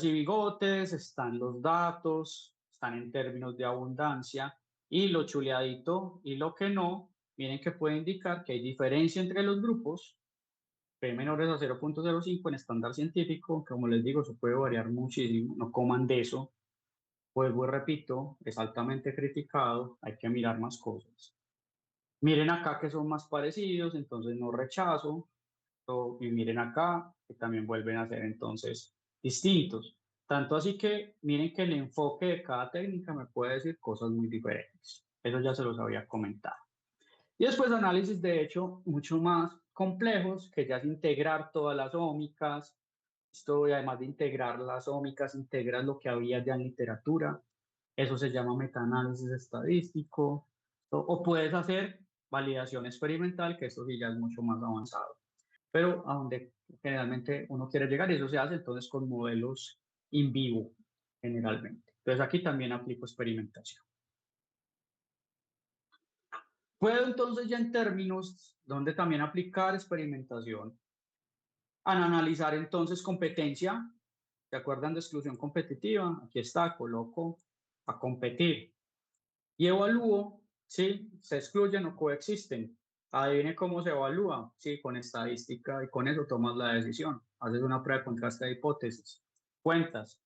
y bigotes, están los datos, están en términos de abundancia y lo chuleadito y lo que no, miren que puede indicar que hay diferencia entre los grupos P menores a 0.05 en estándar científico, como les digo, eso puede variar muchísimo, no coman de eso. Vuelvo y repito, es altamente criticado, hay que mirar más cosas. Miren acá que son más parecidos, entonces no rechazo, y miren acá que también vuelven a ser entonces distintos. Tanto así que miren que el enfoque de cada técnica me puede decir cosas muy diferentes. Eso ya se los había comentado. Y después análisis, de hecho, mucho más complejos, que ya es integrar todas las ómicas. Esto, y además de integrar las ómicas, integras lo que había ya en literatura. Eso se llama metaanálisis estadístico. O puedes hacer validación experimental, que esto sí ya es mucho más avanzado. Pero a donde generalmente uno quiere llegar, y eso se hace entonces con modelos in vivo, generalmente. Entonces aquí también aplico experimentación. Puedo entonces ya en términos donde también aplicar experimentación, analizar entonces competencia, ¿se acuerdan de exclusión competitiva? Aquí está, coloco a competir y evalúo si se excluyen o coexisten. Adivine cómo se evalúa, sí, con estadística y con eso tomas la decisión. Haces una prueba de contraste de hipótesis. Cuentas.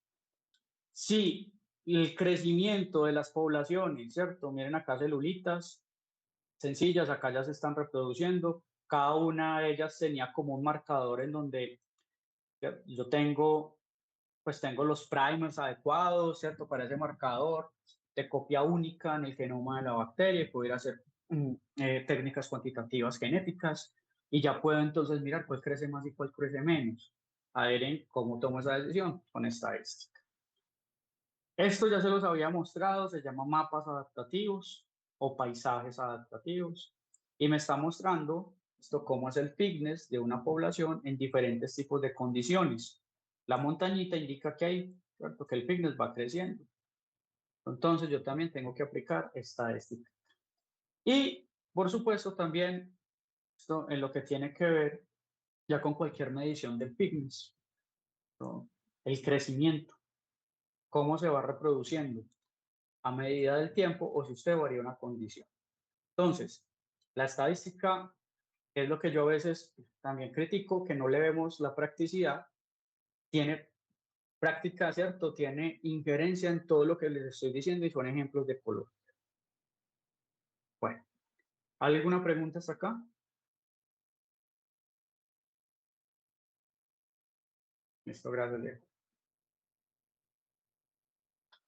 Si el crecimiento de las poblaciones, ¿cierto? Miren acá celulitas, sencillas, acá ya se están reproduciendo. Cada una de ellas tenía como un marcador en donde yo tengo, pues tengo los primers adecuados, ¿cierto? Para ese marcador de copia única en el genoma de la bacteria y poder hacer técnicas cuantitativas genéticas y ya puedo entonces mirar cuál crece más y cuál crece menos. A ver en cómo tomo esa decisión con estadística. Esto ya se los había mostrado, se llama mapas adaptativos o paisajes adaptativos y me está mostrando esto cómo es el fitness de una población en diferentes tipos de condiciones. La montañita indica que hay, ¿cierto? Que el fitness va creciendo. Entonces yo también tengo que aplicar estadística. Y por supuesto también esto en lo que tiene que ver ya con cualquier medición del fitness, ¿no? El crecimiento, cómo se va reproduciendo a medida del tiempo o si usted varía una condición. Entonces, la estadística es lo que yo a veces también critico, que no le vemos la practicidad, tiene práctica, ¿cierto? Tiene injerencia en todo lo que les estoy diciendo y son ejemplos de color. Bueno, ¿alguna pregunta hasta acá? Listo, gracias, Diego.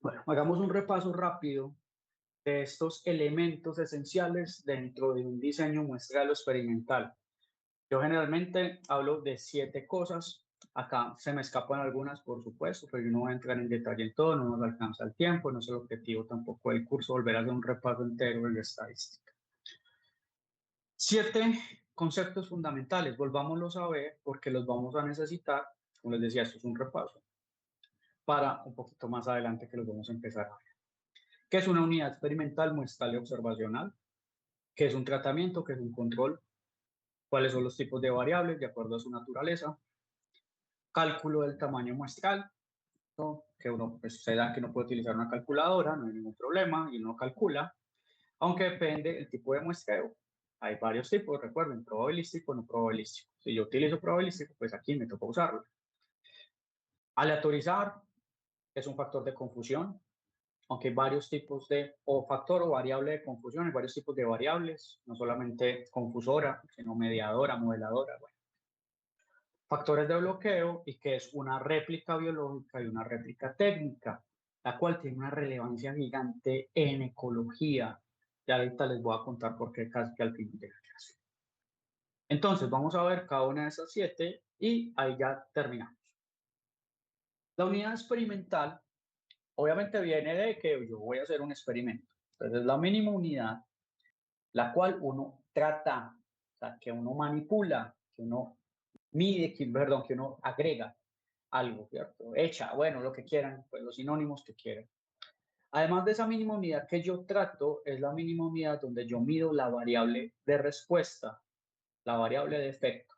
Bueno, hagamos un repaso rápido de estos elementos esenciales dentro de un diseño muestral o experimental. Yo generalmente hablo de 7 cosas. Acá se me escapan algunas, por supuesto, pero yo no voy a entrar en detalle en todo, no nos alcanza el tiempo, no es el objetivo tampoco del curso volver a hacer un repaso entero de la estadística. 7 conceptos fundamentales, volvámoslos a ver porque los vamos a necesitar, como les decía, esto es un repaso, para un poquito más adelante que los vamos a empezar a ver. ¿Qué es una unidad experimental muestral y observacional? ¿Qué es un tratamiento? ¿Qué es un control? ¿Cuáles son los tipos de variables de acuerdo a su naturaleza? cálculo del tamaño muestral, ¿no? Que uno, pues ustedes dan que no puede utilizar una calculadora, no hay ningún problema, y uno calcula, aunque depende del tipo de muestreo. Hay varios tipos, recuerden, probabilístico, no probabilístico. Si yo utilizo probabilístico, pues aquí me toca usarlo. Aleatorizar es un factor de confusión, aunque hay varios tipos de, o factor o variable de confusión, hay varios tipos de variables, no solamente confusora, sino mediadora, modeladora. Bueno. Factores de bloqueo, y que es una réplica biológica y una réplica técnica, la cual tiene una relevancia gigante en ecología. Ya ahorita les voy a contar por qué casi que al final de la clase. Entonces, vamos a ver cada una de esas 7 y ahí ya terminamos. La unidad experimental obviamente viene de que yo voy a hacer un experimento. Entonces, la mínima unidad, la cual uno trata, o sea, que uno manipula, que uno mide, que uno agrega algo, ¿cierto? Echa, bueno, lo que quieran, pues los sinónimos que quieran. Además de esa mínima unidad que yo trato, es la mínima unidad donde yo mido la variable de respuesta, la variable de efecto,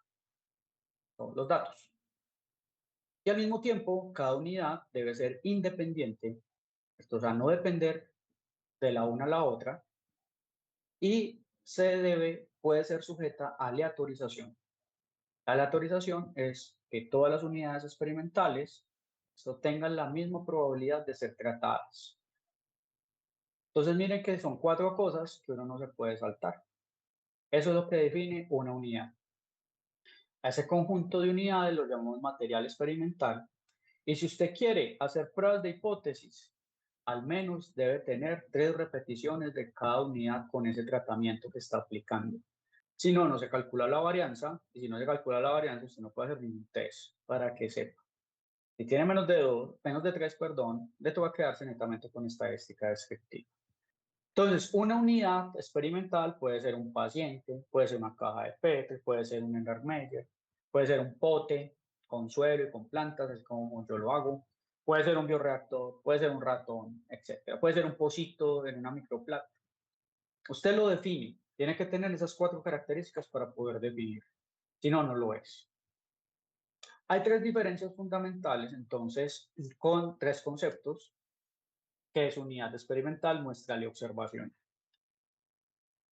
todos los datos. Y al mismo tiempo, cada unidad debe ser independiente, o sea, no depender de la una a la otra, y puede ser sujeta a aleatorización. La aleatorización es que todas las unidades experimentales tengan la misma probabilidad de ser tratadas. Entonces miren que son 4 cosas que uno no se puede saltar. Eso es lo que define una unidad. A ese conjunto de unidades lo llamamos material experimental. Y si usted quiere hacer pruebas de hipótesis, al menos debe tener 3 repeticiones de cada unidad con ese tratamiento que está aplicando. Si no, no se calcula la varianza, y si no se calcula la varianza, usted no puede hacer ningún test para que sepa. Si tiene menos de 3, perdón, le toca quedarse netamente con estadística descriptiva. Entonces, una unidad experimental puede ser un paciente, puede ser una caja de Petri, puede ser un Erlenmeyer, puede ser un pote con suelo y con plantas, es como yo lo hago, puede ser un bioreactor, puede ser un ratón, etc. Puede ser un pocito en una microplata. Usted lo define, tiene que tener esas 4 características para poder definir, si no, no lo es. Hay 3 diferencias fundamentales, entonces, con 3 conceptos, que es unidad experimental, muestral y observación.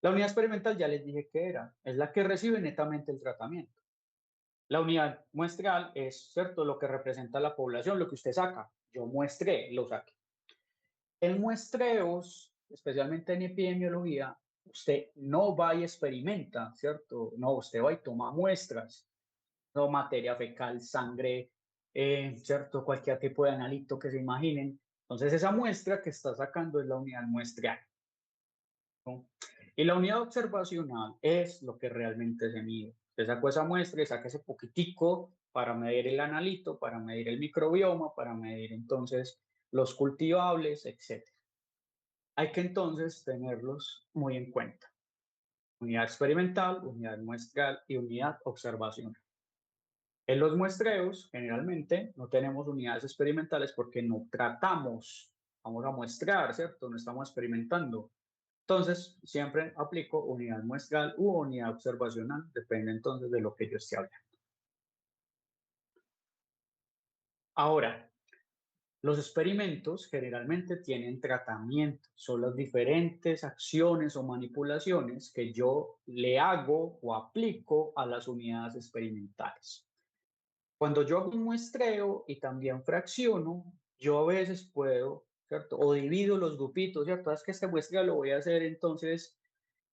La unidad experimental ya les dije que era, es la que recibe netamente el tratamiento. La unidad muestral es, ¿cierto?, lo que representa la población, lo que usted saca. Yo muestré, lo saqué. En muestreos, especialmente en epidemiología, usted no va y experimenta, ¿cierto? No, usted va y toma muestras, no materia fecal, sangre, ¿cierto? Cualquier tipo de analito que se imaginen. Entonces, esa muestra que está sacando es la unidad muestral, ¿no? Y la unidad observacional es lo que realmente se mide. Usted sacó esa muestra y saca ese poquitico para medir el analito, para medir el microbioma, para medir entonces los cultivables, etc. Hay que entonces tenerlos muy en cuenta. Unidad experimental, unidad muestral y unidad observacional. En los muestreos, generalmente, no tenemos unidades experimentales porque no tratamos, vamos a muestrear, ¿cierto? No estamos experimentando. Entonces, siempre aplico unidad muestral u unidad observacional, depende entonces de lo que yo esté hablando. Ahora, los experimentos generalmente tienen tratamiento, son las diferentes acciones o manipulaciones que yo le hago o aplico a las unidades experimentales. Cuando yo hago un muestreo y también fracciono, yo a veces puedo, ¿cierto? O divido los grupitos, ¿cierto? Es que este muestreo lo voy a hacer entonces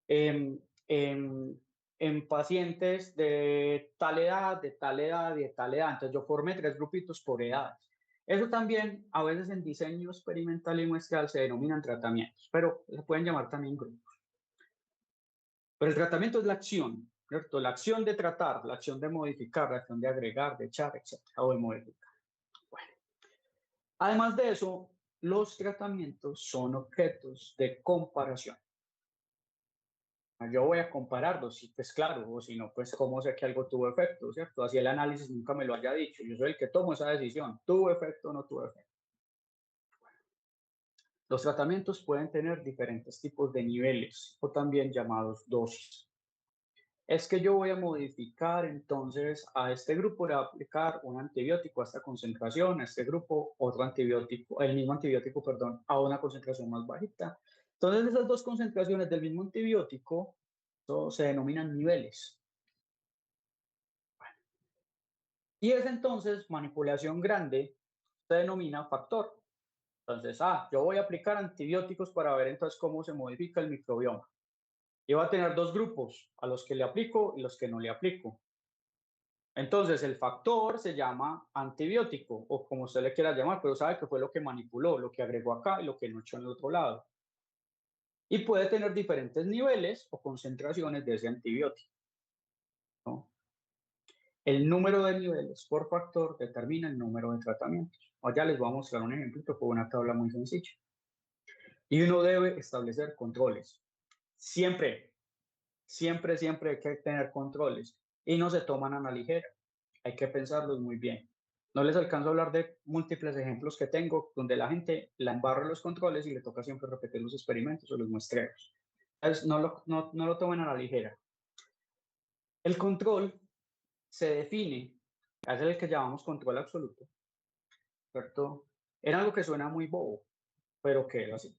en, en, en pacientes de tal edad, de tal edad y de tal edad. Entonces yo formé 3 grupitos por edades. Eso también a veces en diseño experimental y muestral se denominan tratamientos, pero se pueden llamar también grupos. Pero el tratamiento es la acción, ¿cierto? La acción de tratar, la acción de modificar, la acción de agregar, de echar, etc. O de modificar. Bueno. Además de eso, los tratamientos son objetos de comparación. Yo voy a compararlo, sí, pues claro, o si no, pues cómo sé que algo tuvo efecto, ¿cierto? Así el análisis nunca me lo haya dicho, yo soy el que tomo esa decisión, ¿tuvo efecto o no tuvo efecto? Los tratamientos pueden tener diferentes tipos de niveles o también llamados dosis. es que yo voy a modificar entonces a este grupo, le voy a aplicar un antibiótico a esta concentración, a este grupo otro antibiótico, el mismo antibiótico, perdón, a una concentración más bajita. Entonces esas dos concentraciones del mismo antibiótico se denominan niveles. Y es entonces manipulación grande, se denomina factor. Entonces, yo voy a aplicar antibióticos para ver entonces cómo se modifica el microbioma. Y va a tener dos grupos, a los que le aplico y los que no le aplico. Entonces, el factor se llama antibiótico, o como usted le quiera llamar, pero sabe que fue lo que manipuló, lo que agregó acá y lo que no echó en el otro lado. Y puede tener diferentes niveles o concentraciones de ese antibiótico, ¿no? El número de niveles por factor determina el número de tratamientos. Ya les voy a mostrar un ejemplo con una tabla muy sencilla. Y uno debe establecer controles. Siempre, siempre, siempre hay que tener controles. Y no se toman a la ligera. Hay que pensarlos muy bien. No les alcanzo a hablar de múltiples ejemplos que tengo donde la gente la embarra los controles y le toca siempre repetir los experimentos o los muestreos. Entonces, no lo tomen a la ligera. El control se define, es el que llamamos control absoluto, ¿cierto? Era algo que suena muy bobo, pero que es así.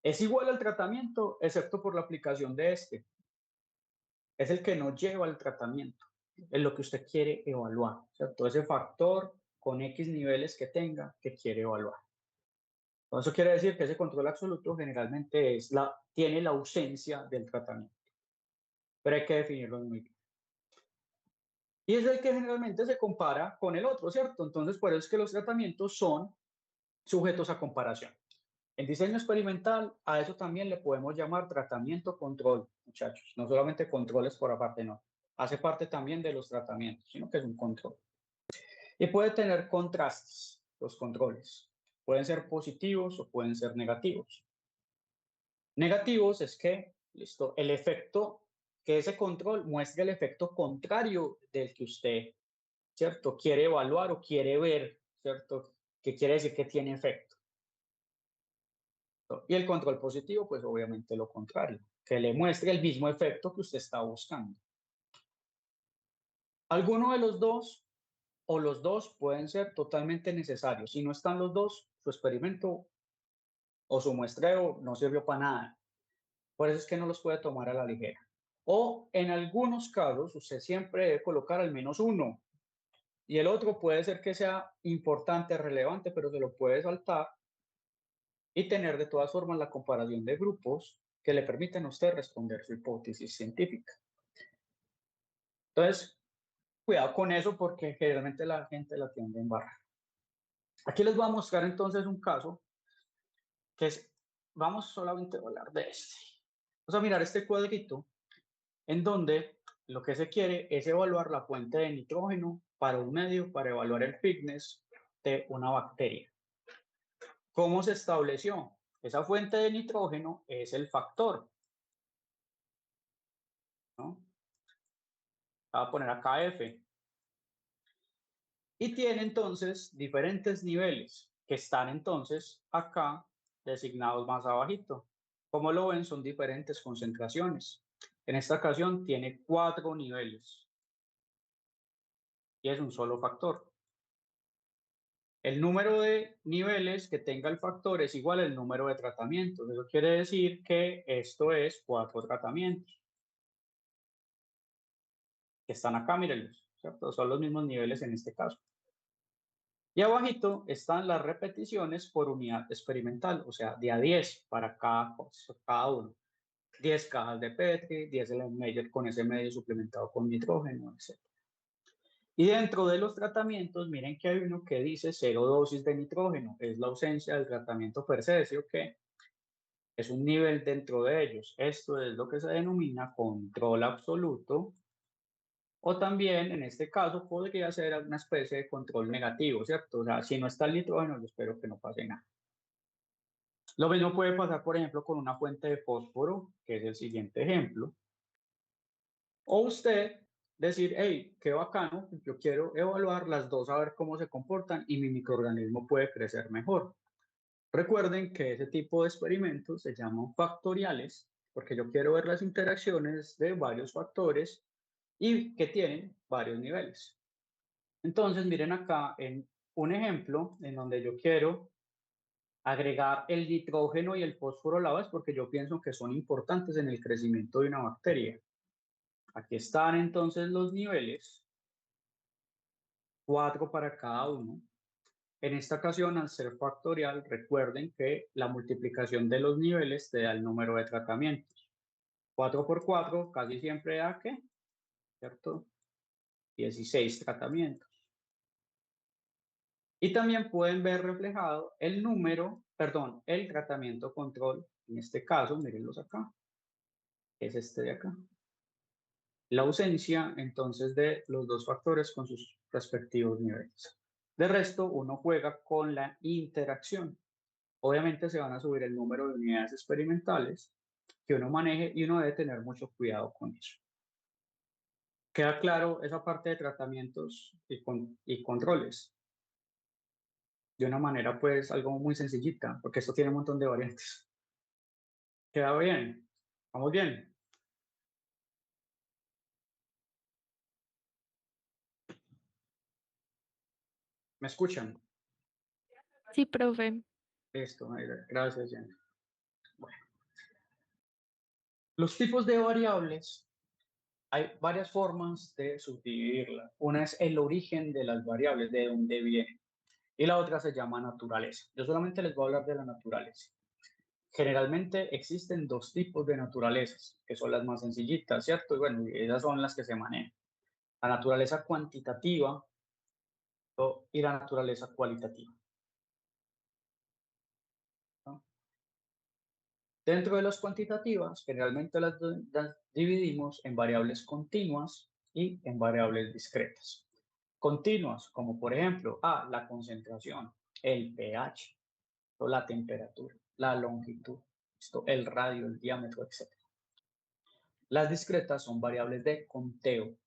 Es igual al tratamiento, excepto por la aplicación de este. Es el que no lleva al tratamiento, es lo que usted quiere evaluar, ¿cierto? Ese factor con X niveles que tenga que quiere evaluar. Eso quiere decir que ese control absoluto generalmente tiene la ausencia del tratamiento, pero hay que definirlo muy bien. Y es el que generalmente se compara con el otro, ¿cierto? Entonces, por eso es que los tratamientos son sujetos a comparación. En diseño experimental, a eso también le podemos llamar tratamiento-control, muchachos. No solamente controles por aparte, no. Hace parte también de los tratamientos, sino que es un control. Y puede tener contrastes, los controles. Pueden ser positivos o pueden ser negativos. Negativos es que, listo, el efecto, que ese control muestre el efecto contrario del que usted, ¿cierto?, quiere evaluar o quiere ver, ¿cierto?, que quiere decir que tiene efecto. Y el control positivo, pues obviamente lo contrario, que le muestre el mismo efecto que usted está buscando. Alguno de los dos o los dos pueden ser totalmente necesarios. Si no están los dos, su experimento o su muestreo no sirvió para nada. Por eso es que no los puede tomar a la ligera. O en algunos casos, usted siempre debe colocar al menos uno. Y el otro puede ser que sea importante, relevante, pero se lo puede saltar y tener de todas formas la comparación de grupos que le permiten a usted responder su hipótesis científica. Entonces, cuidado con eso porque generalmente la gente la tiende a embarrar. Aquí les voy a mostrar entonces un caso que es, vamos solamente a hablar de este. Vamos a mirar este cuadrito en donde lo que se quiere es evaluar la fuente de nitrógeno para un medio para evaluar el fitness de una bacteria. ¿Cómo se estableció? Esa fuente de nitrógeno es el factor, ¿no? Voy a poner acá F. Y tiene entonces diferentes niveles que están entonces acá designados más abajito. Como lo ven, son diferentes concentraciones. En esta ocasión tiene 4 niveles y es un solo factor. El número de niveles que tenga el factor es igual al número de tratamientos. Eso quiere decir que esto es 4 tratamientos. Que están acá, mírenlos, ¿cierto? Son los mismos niveles en este caso. Y abajito están las repeticiones por unidad experimental, o sea, de a 10 para cada uno. 10 cajas de Petri, 10 Meyer con ese medio suplementado con nitrógeno, etc. Y dentro de los tratamientos, miren que hay uno que dice 0 dosis de nitrógeno, es la ausencia del tratamiento per se, ¿sí o qué? Es un nivel dentro de ellos. Esto es lo que se denomina control absoluto, o también, en este caso, podría ser una especie de control negativo, ¿cierto? O sea, si no está el nitrógeno, yo espero que no pase nada. Lo mismo puede pasar, por ejemplo, con una fuente de fósforo, que es el siguiente ejemplo. O usted decir, hey, qué bacano, yo quiero evaluar las dos a ver cómo se comportan y mi microorganismo puede crecer mejor. Recuerden que ese tipo de experimentos se llaman factoriales porque yo quiero ver las interacciones de varios factores y que tienen varios niveles. Entonces, miren acá en un ejemplo en donde yo quiero agregar el nitrógeno y el fósforo a la vez porque yo pienso que son importantes en el crecimiento de una bacteria. Aquí están entonces los niveles, 4 para cada uno. En esta ocasión, al ser factorial, recuerden que la multiplicación de los niveles te da el número de tratamientos. 4 por 4 casi siempre da, ¿qué? ¿Cierto? 16 tratamientos. Y también pueden ver reflejado el número, perdón, el tratamiento control. En este caso, mírenlos acá. Es este de acá. La ausencia, entonces, de los dos factores con sus respectivos niveles. De resto, uno juega con la interacción. Obviamente se van a subir el número de unidades experimentales que uno maneje y uno debe tener mucho cuidado con eso. ¿Queda claro esa parte de tratamientos y controles? De una manera, pues, algo muy sencillita, porque esto tiene un montón de variantes. ¿Queda bien? ¿Vamos bien? ¿Me escuchan? Sí, profe. Listo, gracias, Jenny. Bueno, los tipos de variables, hay varias formas de subdividirlas. Una es el origen de las variables, de dónde vienen. Y la otra se llama naturaleza. Yo solamente les voy a hablar de la naturaleza. Generalmente existen dos tipos de naturalezas, que son las más sencillitas, ¿cierto? Y bueno, esas son las que se manejan. La naturaleza cuantitativa y la naturaleza cualitativa, ¿no? Dentro de las cuantitativas, generalmente las dividimos en variables continuas y en variables discretas. Continuas, como por ejemplo, la concentración, el pH, o la temperatura, la longitud, el radio, el diámetro, etc. Las discretas son variables de conteo.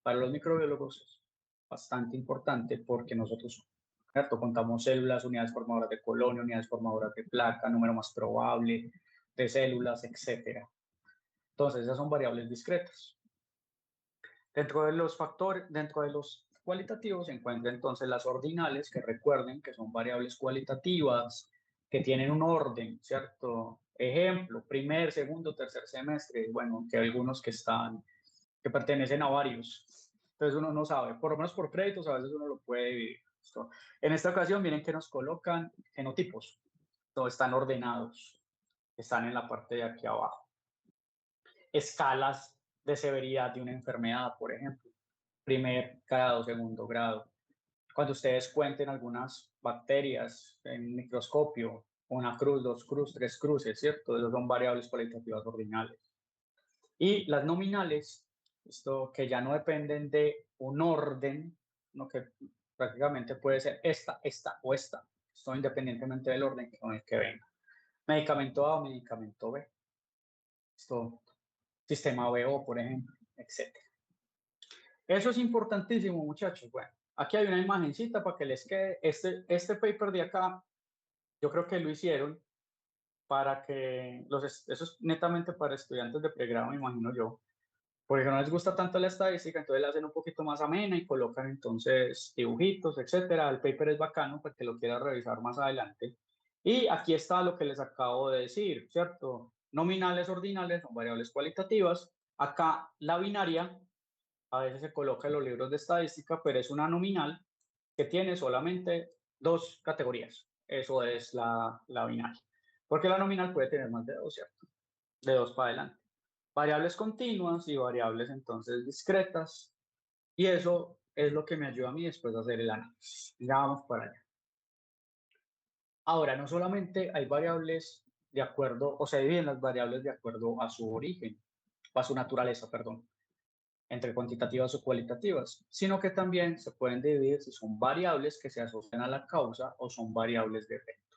Para los microbiólogos es bastante importante porque nosotros, ¿cierto?, contamos células, unidades formadoras de colonia, unidades formadoras de placa, número más probable de células, etc. Entonces, esas son variables discretas. Dentro de los factores, dentro de los cualitativos se encuentran entonces las ordinales, que recuerden que son variables cualitativas, que tienen un orden, ¿cierto? Ejemplo, primer, segundo, tercer semestre, bueno, que hay algunos que pertenecen a varios. Entonces uno no sabe, por lo menos por créditos a veces uno lo puede dividir. En esta ocasión miren que nos colocan genotipos, no están ordenados, están en la parte de aquí abajo. Escalas de severidad de una enfermedad, por ejemplo, primer grado, segundo grado. Cuando ustedes cuenten algunas bacterias en microscopio, una cruz, dos cruz, tres cruces, ¿cierto? Esas son variables cualitativas ordinales. Y las nominales, esto que ya no dependen de un orden, no, que prácticamente puede ser esta, esta o esta, esto independientemente del orden con el que venga. Medicamento A o medicamento B. Esto, sistema BO, por ejemplo, etc. Eso es importantísimo, muchachos. Bueno, aquí hay una imagencita para que les quede. Este paper de acá, yo creo que lo hicieron para que eso es netamente para estudiantes de pregrado, me imagino yo, porque no les gusta tanto la estadística, entonces la hacen un poquito más amena y colocan entonces dibujitos, etcétera. El paper es bacano para que lo quiera revisar más adelante. Y aquí está lo que les acabo de decir, ¿cierto? Nominales, ordinales, son variables cualitativas. Acá la binaria, a veces se coloca en los libros de estadística, pero es una nominal que tiene solamente dos categorías. Eso es la binaria. Porque la nominal puede tener más de dos, ¿cierto? De dos para adelante. Variables continuas y variables entonces discretas. Y eso es lo que me ayuda a mí después de hacer el análisis. Ya vamos para allá. Ahora, no solamente hay variables de acuerdo, o se dividen las variables de acuerdo a su origen, o a su naturaleza, perdón, entre cuantitativas o cualitativas, sino que también se pueden dividir si son variables que se asocian a la causa o son variables de efecto.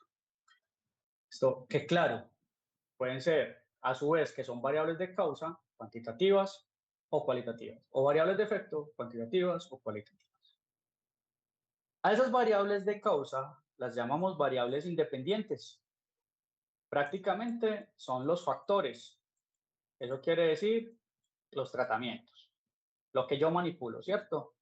Esto, que claro, pueden ser a su vez que son variables de causa, cuantitativas o cualitativas, o variables de efecto, cuantitativas o cualitativas. A esas variables de causa las llamamos variables independientes. Prácticamente son los factores Eso quiere decir los tratamientos, lo que yo manipulo, ¿cierto?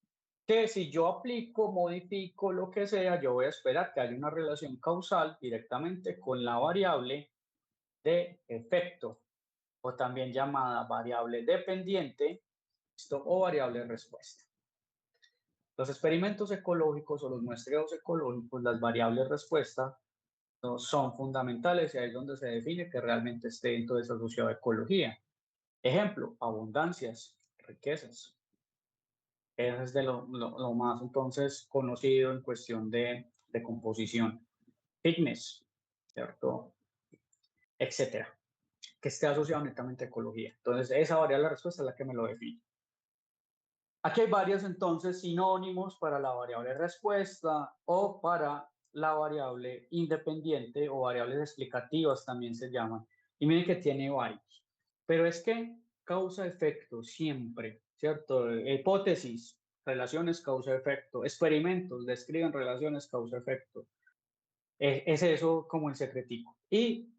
Que si yo aplico, modifico, lo que sea, yo voy a esperar que haya una relación causal directamente con la variable de efecto, o también llamada variable dependiente, ¿listo? O variable respuesta. Los experimentos ecológicos o los muestreos ecológicos, las variables respuesta, no son fundamentales y ahí es donde se define que realmente esté dentro de esa sociedad de ecología. Ejemplo, abundancias, riquezas. Eso es de lo más entonces conocido en cuestión de composición. Fitness, ¿cierto? Etcétera. Que esté asociado netamente a ecología. Entonces, esa variable de respuesta es la que me lo define. Aquí hay varios entonces sinónimos para la variable respuesta o para la variable independiente o variables explicativas también se llaman. Y miren que tiene varios. Pero es que causa-efecto siempre, ¿cierto? Hipótesis, relaciones causa-efecto. Experimentos describen relaciones causa-efecto. Es eso como el secretico. Y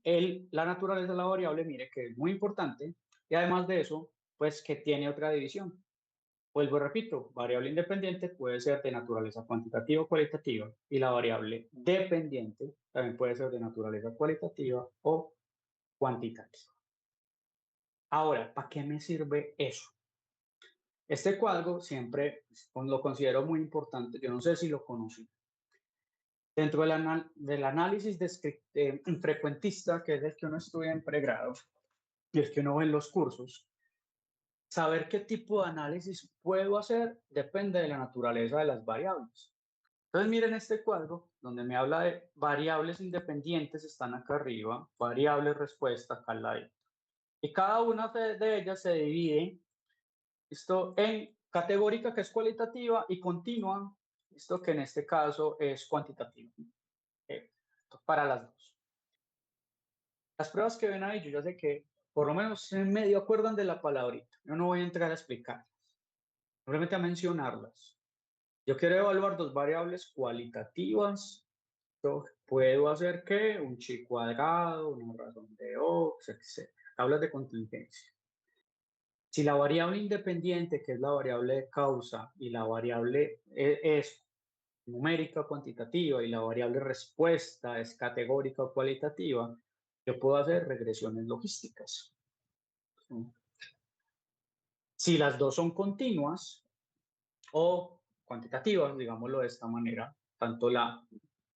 la naturaleza de la variable, mire que es muy importante. Y además de eso, pues que tiene otra división. Vuelvo y repito, variable independiente puede ser de naturaleza cuantitativa o cualitativa y la variable dependiente también puede ser de naturaleza cualitativa o cuantitativa. Ahora, ¿para qué me sirve eso? Este cuadro siempre lo considero muy importante, yo no sé si lo conocen. Dentro del análisis frecuentista, que es el que uno estudia en pregrado y el que uno ve en los cursos, saber qué tipo de análisis puedo hacer depende de la naturaleza de las variables. Entonces miren este cuadro donde me habla de variables independientes, están acá arriba, variables respuesta acá al lado. Y cada una de ellas se divide en categórica, que es cualitativa, y continua, esto que en este caso es cuantitativa, para las dos. Las pruebas que ven ahí, yo ya sé que por lo menos se medio acuerdan de la palabrita. Yo no voy a entrar a explicarlas, simplemente a mencionarlas. Yo quiero evaluar dos variables cualitativas. Puedo hacer que un chi cuadrado, una razón de Ox, etc. Tablas de contingencia. Si la variable independiente, que es la variable de causa, y la variable es numérica o cuantitativa, y la variable respuesta es categórica o cualitativa, yo puedo hacer regresiones logísticas. Si las dos son continuas o cuantitativas, digámoslo de esta manera, tanto la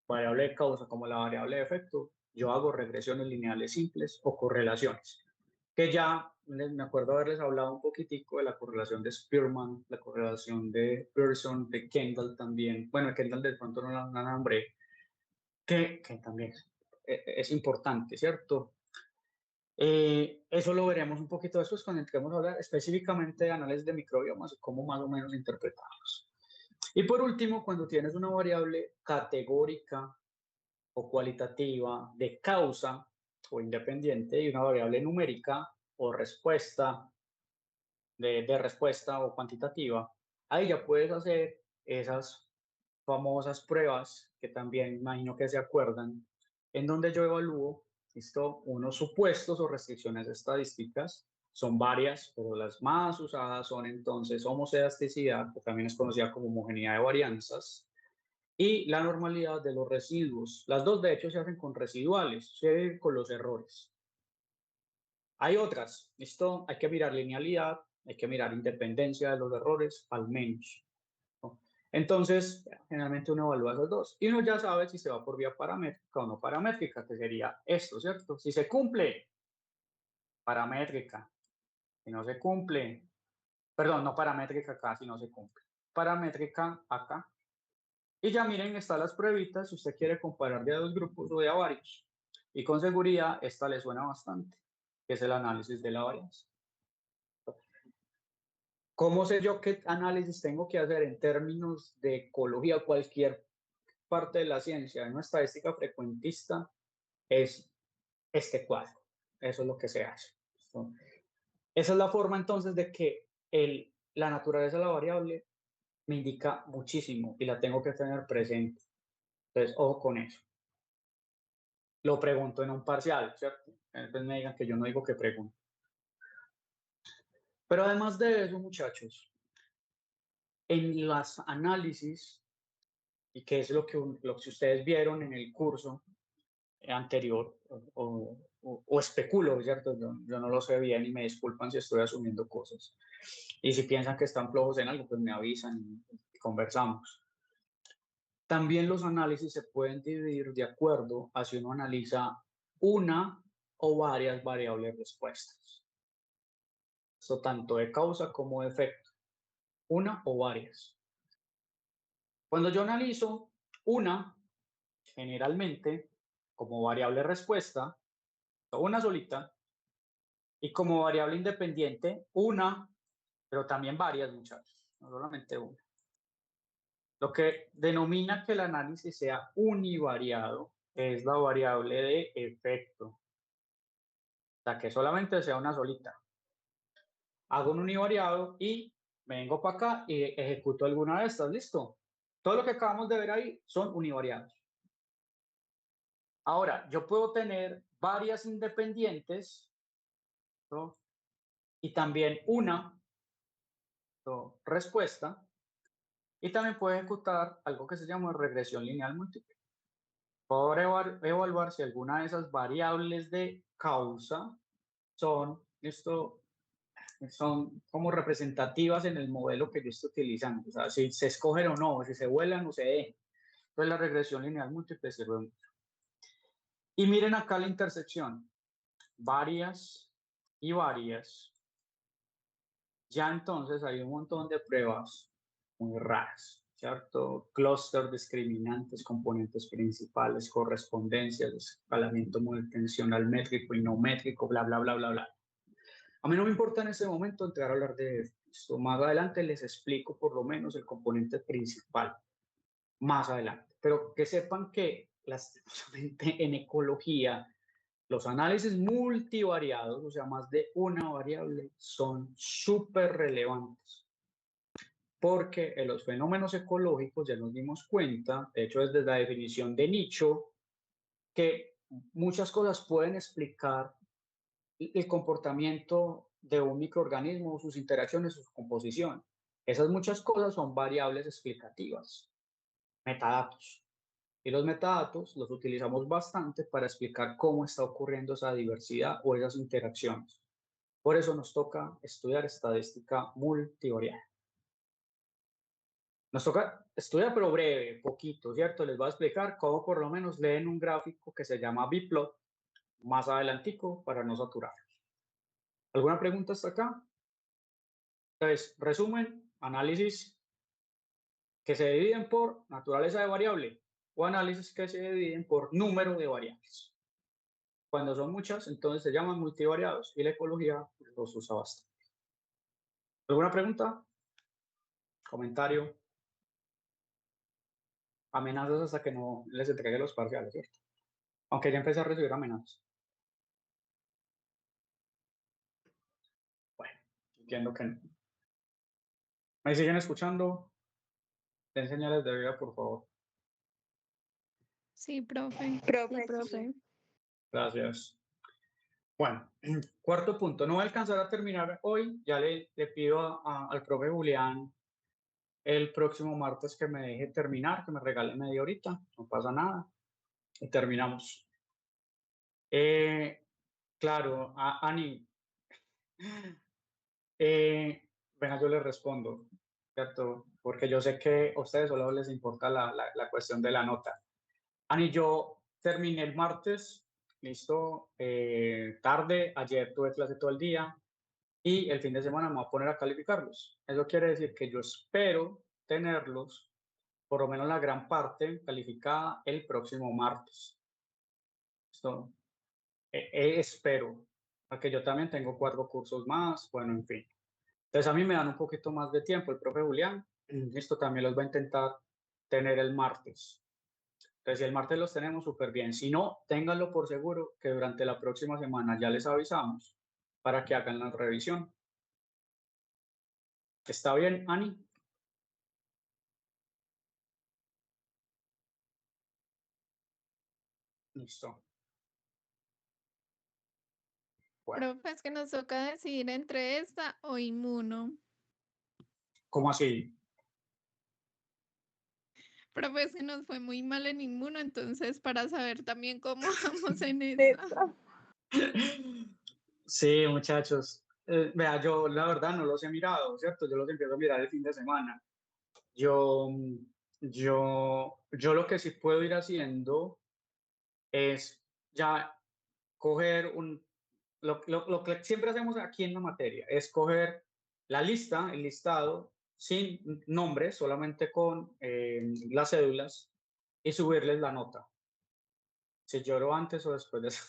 variable de causa como la variable de efecto, yo hago regresiones lineales simples o correlaciones, que ya me acuerdo haberles hablado un poquitico de la correlación de Spearman, la correlación de Pearson, de Kendall también, bueno, Kendall de pronto no la nombré, que también es importante, ¿cierto? Eso lo veremos un poquito después cuando entremos a hablar específicamente de análisis de microbiomas y cómo más o menos interpretarlos. Y por último, cuando tienes una variable categórica o cualitativa de causa o independiente y una variable numérica o respuesta de respuesta o cuantitativa, ahí ya puedes hacer esas famosas pruebas que también imagino que se acuerdan, en donde yo evalúo unos supuestos o restricciones estadísticas. Son varias, pero las más usadas son entonces homocedasticidad, que también es conocida como homogeneidad de varianzas, y la normalidad de los residuos. Las dos, de hecho, se hacen con residuales, se hacen con los errores. Hay otras, hay que mirar linealidad, hay que mirar independencia de los errores, al menos, ¿no? Entonces, generalmente uno evalúa esos dos y uno ya sabe si se va por vía paramétrica o no paramétrica, que sería esto, ¿cierto? Si se cumple, paramétrica. Si no se cumple, perdón, no paramétrica acá, si no se cumple. Paramétrica acá. Y ya miren, están las pruebitas, si usted quiere comparar de a dos grupos o de a varios. Y con seguridad, esta le suena bastante, que es el análisis de la varianza. ¿Cómo sé yo qué análisis tengo que hacer en términos de ecología o cualquier parte de la ciencia, en una estadística frecuentista? Es este cuadro. Eso es lo que se hace. Esa es la forma entonces de que la naturaleza de la variable me indica muchísimo y la tengo que tener presente. Entonces, ojo con eso. Lo pregunto en un parcial, ¿cierto? Entonces me digan que yo no digo que pregunto. Pero además de eso, muchachos, en las análisis, y que es lo que ustedes vieron en el curso anterior, o especulo, ¿cierto? Yo no lo sé bien y me disculpan si estoy asumiendo cosas. Y si piensan que están flojos en algo, pues me avisan y conversamos. También los análisis se pueden dividir de acuerdo a si uno analiza una o varias variables respuestas. Esto tanto de causa como de efecto. Una o varias. Cuando yo analizo una, generalmente, como variable respuesta, una solita, y como variable independiente, una, pero también varias, muchachos, no solamente una. Lo que denomina que el análisis sea univariado es la variable de efecto, o sea, que solamente sea una solita. Hago un univariado y me vengo para acá y ejecuto alguna de estas, ¿listo? Todo lo que acabamos de ver ahí son univariados. Ahora, yo puedo tener varias independientes, ¿no? Y también una, ¿no?, respuesta, y también puedo ejecutar algo que se llama regresión lineal múltiple. Puedo evaluar si alguna de esas variables de causa son, son como representativas en el modelo que yo estoy utilizando. O sea, si se escogen o no, si se vuelan o se dejan. Entonces la regresión lineal múltiple sirve mucho. Y miren acá la intersección. Varias y varias. Ya entonces hay un montón de pruebas muy raras, ¿cierto? Clúster, discriminantes, componentes principales, correspondencias, escalamiento multidimensional métrico y no métrico, bla, bla, bla, bla, bla. A mí no me importa en este momento entrar a hablar de esto. Más adelante les explico por lo menos el componente principal. Más adelante. Pero que sepan que lastimosamente en ecología los análisis multivariados, o sea, más de una variable, son súper relevantes. Porque en los fenómenos ecológicos ya nos dimos cuenta, de hecho desde la definición de nicho, que muchas cosas pueden explicar el comportamiento de un microorganismo, sus interacciones, su composición. Esas muchas cosas son variables explicativas, metadatos. Y los metadatos los utilizamos bastante para explicar cómo está ocurriendo esa diversidad o esas interacciones. Por eso nos toca estudiar estadística multivariada. Nos toca estudiar, pero breve, poquito, ¿cierto? Les voy a explicar cómo por lo menos leen un gráfico que se llama Bplot más adelantico para no saturar. ¿Alguna pregunta hasta acá? Entonces, resumen, análisis que se dividen por naturaleza de variable o análisis que se dividen por número de variables. Cuando son muchas, entonces se llaman multivariados y la ecología los usa bastante. ¿Alguna pregunta? ¿Comentario? Amenazas hasta que no les entregue los parciales, ¿cierto? Aunque ya empecé a recibir amenazas. Bueno, entiendo que no. ¿Me siguen escuchando? Den señales de vida, por favor. Sí, profe. Profe, Sí, profe. Gracias. Bueno, cuarto punto. No voy a alcanzar a terminar hoy. Ya le pido al profe Julián el próximo martes que me deje terminar, que me regale media horita. No pasa nada. Y terminamos. Claro, Ani, venga, yo le respondo, ¿cierto? Porque yo sé que a ustedes solo les importa la cuestión de la nota. Ani, yo terminé el martes, listo, tarde, ayer tuve clase todo el día y el fin de semana me voy a poner a calificarlos. Eso quiere decir que yo espero tenerlos, por lo menos la gran parte, calificada el próximo martes. ¿Listo? Espero, porque yo también tengo 4 cursos más, bueno, en fin. Entonces a mí me dan un poquito más de tiempo el profe Julián, esto también los va a intentar tener el martes. Entonces si el martes los tenemos, súper bien. Si no, ténganlo por seguro que durante la próxima semana ya les avisamos para que hagan la revisión. ¿Está bien, Ani? Listo. Bueno, Profe, es que nos toca decidir entre esta o inmuno. ¿cómo así? Profe, es que nos fue muy mal en inmuno, entonces para saber también cómo vamos en esta. Sí, muchachos. Vea, yo la verdad no los he mirado, ¿cierto? Yo los empiezo a mirar el fin de semana. Yo, yo lo que sí puedo ir haciendo es ya coger lo que siempre hacemos aquí en la materia, es coger la lista, el listado, sin nombres, solamente con las cédulas y subirles la nota. Si lloro antes o después de eso.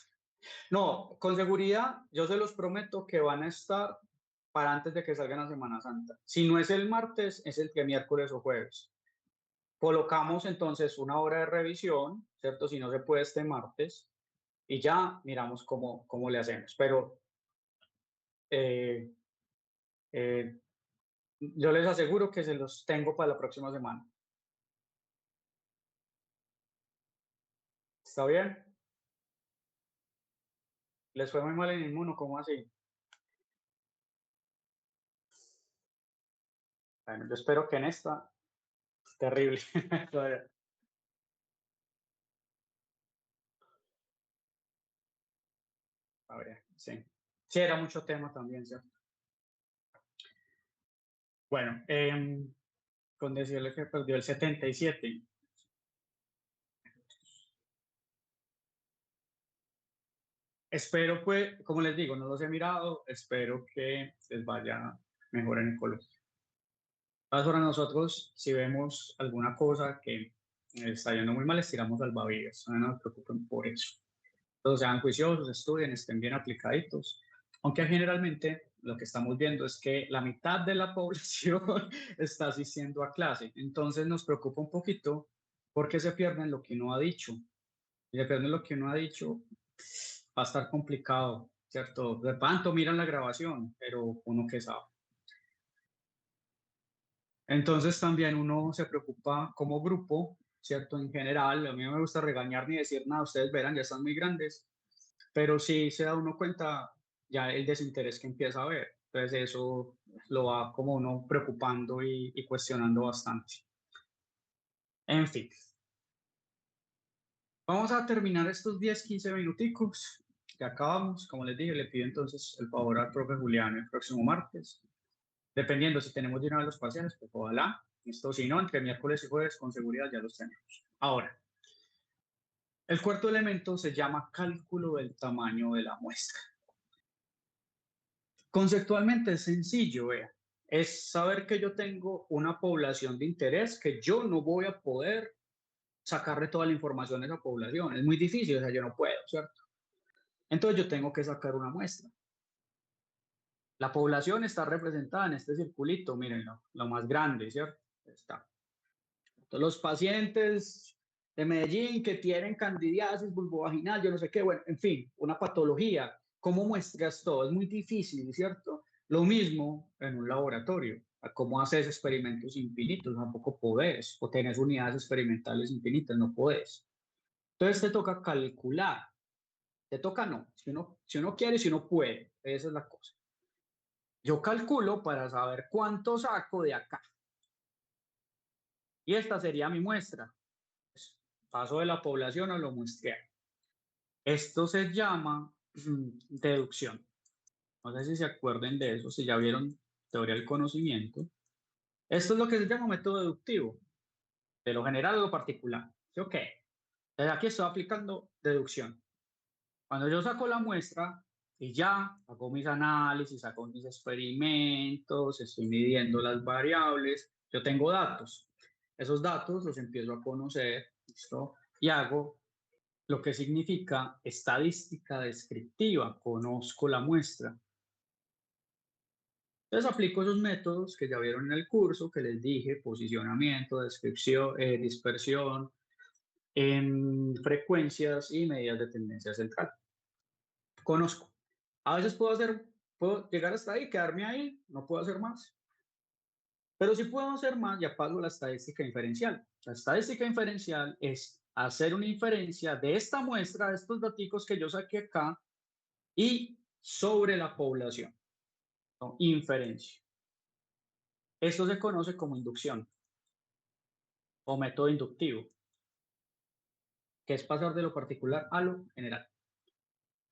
No, con seguridad, yo se los prometo que van a estar para antes de que salgan a Semana Santa. Si no es el martes, es el que miércoles o jueves. Colocamos entonces una hora de revisión, ¿cierto? Si no se puede este martes, y ya miramos cómo le hacemos. Pero eh, eh, yo les aseguro que se los tengo para la próxima semana. ¿Está bien? ¿Les fue muy mal en inmuno? ¿Cómo así? Bueno, yo espero que en esta, terrible. A ver, sí. Sí, era mucho tema también, ¿cierto? Bueno, con decirle que perdió el 77. Espero, pues, como les digo, no los he mirado, espero que les vaya mejor en el colegio. Ahora nosotros, si vemos alguna cosa que está yendo muy mal, estiramos salvavidas, no se preocupen por eso. Todos sean juiciosos, estudien, estén bien aplicaditos, aunque generalmente lo que estamos viendo es que la mitad de la población está asistiendo a clase, entonces nos preocupa un poquito porque se pierden lo que uno ha dicho. Si se pierden lo que uno ha dicho, va a estar complicado, ¿cierto? De pronto miran la grabación, pero uno qué sabe. Entonces también uno se preocupa como grupo, ¿cierto? En general, a mí no me gusta regañar ni decir nada, ustedes verán, ya están muy grandes, pero sí se da uno cuenta ya el desinterés que empieza a haber. Entonces eso lo va como uno preocupando y cuestionando bastante. En fin, vamos a terminar estos 10, 15 minuticos. Ya acabamos, como les dije, le pido entonces el favor al profe Julián el próximo martes. Dependiendo si tenemos de una vez los parciales, pues ojalá. Esto, si no, entre miércoles y jueves con seguridad ya los tenemos. Ahora, el cuarto elemento se llama cálculo del tamaño de la muestra. Conceptualmente es sencillo, vea. Es saber que yo tengo una población de interés que yo no voy a poder sacarle toda la información a esa población. Es muy difícil, o sea, yo no puedo, ¿cierto? Entonces yo tengo que sacar una muestra. La población está representada en este circulito, miren, lo más grande, ¿cierto? Está. Entonces, los pacientes de Medellín que tienen candidiasis vulvovaginal, yo no sé qué, bueno, en fin, una patología. ¿Cómo muestras todo? Es muy difícil, ¿cierto? Lo mismo en un laboratorio. ¿Cómo haces experimentos infinitos? Tampoco podés. O tenés unidades experimentales infinitas, no podés. Entonces te toca calcular. Te toca no. Si uno quiere, si uno puede. Esa es la cosa. Yo calculo para saber cuánto saco de acá. Y esta sería mi muestra. Paso de la población a lo muestreal. Esto se llama deducción. No sé si se acuerden de eso, si ya vieron teoría del conocimiento. Esto es lo que se llama método deductivo, de lo general a lo particular. ¿Sí o qué? Entonces aquí estoy aplicando deducción. Cuando yo saco la muestra y ya hago mis análisis, hago mis experimentos, estoy midiendo las variables, yo tengo datos. Esos datos los empiezo a conocer, ¿listo? Y hago lo que significa estadística descriptiva, conozco la muestra. Entonces aplico esos métodos que ya vieron en el curso, que les dije, posicionamiento, descripción, dispersión, en frecuencias y medidas de tendencia central. Conozco. A veces puedo llegar hasta ahí, quedarme ahí, no puedo hacer más. Pero si puedo hacer más, ya paso a la estadística inferencial. La estadística inferencial es hacer una inferencia de esta muestra, de estos datos que yo saqué acá, y sobre la población, ¿no? Inferencia. Esto se conoce como inducción o método inductivo, que es pasar de lo particular a lo general.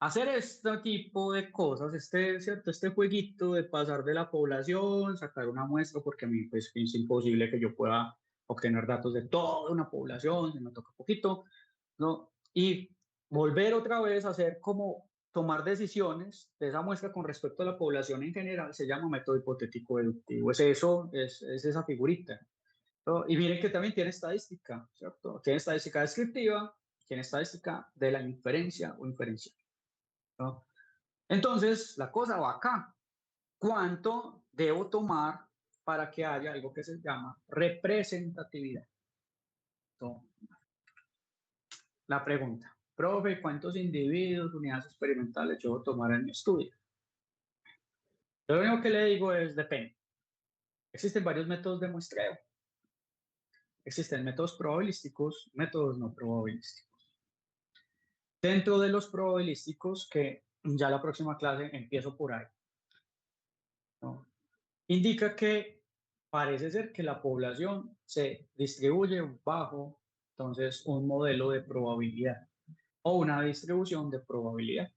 Hacer este tipo de cosas, ¿cierto? Este jueguito de pasar de la población, sacar una muestra, porque a mí pues, es imposible que yo pueda obtener datos de toda una población, se me toca poquito, ¿no? Y volver otra vez a hacer como tomar decisiones de esa muestra con respecto a la población en general, se llama método hipotético deductivo. Es eso, es esa figurita, ¿no? Y miren que también tiene estadística, ¿cierto? Tiene estadística descriptiva, tiene estadística de la inferencia o inferencial, ¿no? Entonces, la cosa va acá. ¿Cuánto debo tomar para que haya algo que se llama representatividad? ¿No? La pregunta, profe, ¿cuántos individuos, unidades experimentales yo debo tomar en mi estudio? Lo único que le digo es, depende. Existen varios métodos de muestreo. Existen métodos probabilísticos, métodos no probabilísticos. Dentro de los probabilísticos, que ya la próxima clase empiezo por ahí, ¿no? Indica que parece ser que la población se distribuye bajo, entonces, un modelo de probabilidad o una distribución de probabilidad.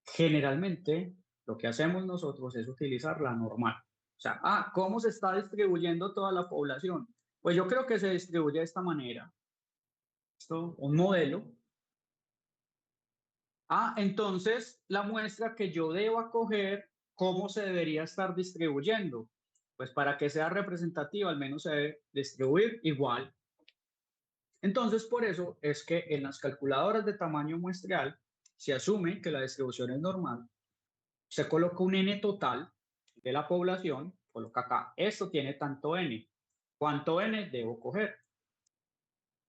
Generalmente, lo que hacemos nosotros es utilizar la normal. O sea, ¿cómo se está distribuyendo toda la población? Pues yo creo que se distribuye de esta manera. Esto, un modelo. Entonces, la muestra que yo debo acoger, ¿cómo se debería estar distribuyendo? Pues para que sea representativa, al menos se debe distribuir igual. Entonces, por eso es que en las calculadoras de tamaño muestreal se asume que la distribución es normal. Se coloca un n total de la población, coloca acá, esto tiene tanto n. ¿Cuánto n debo coger?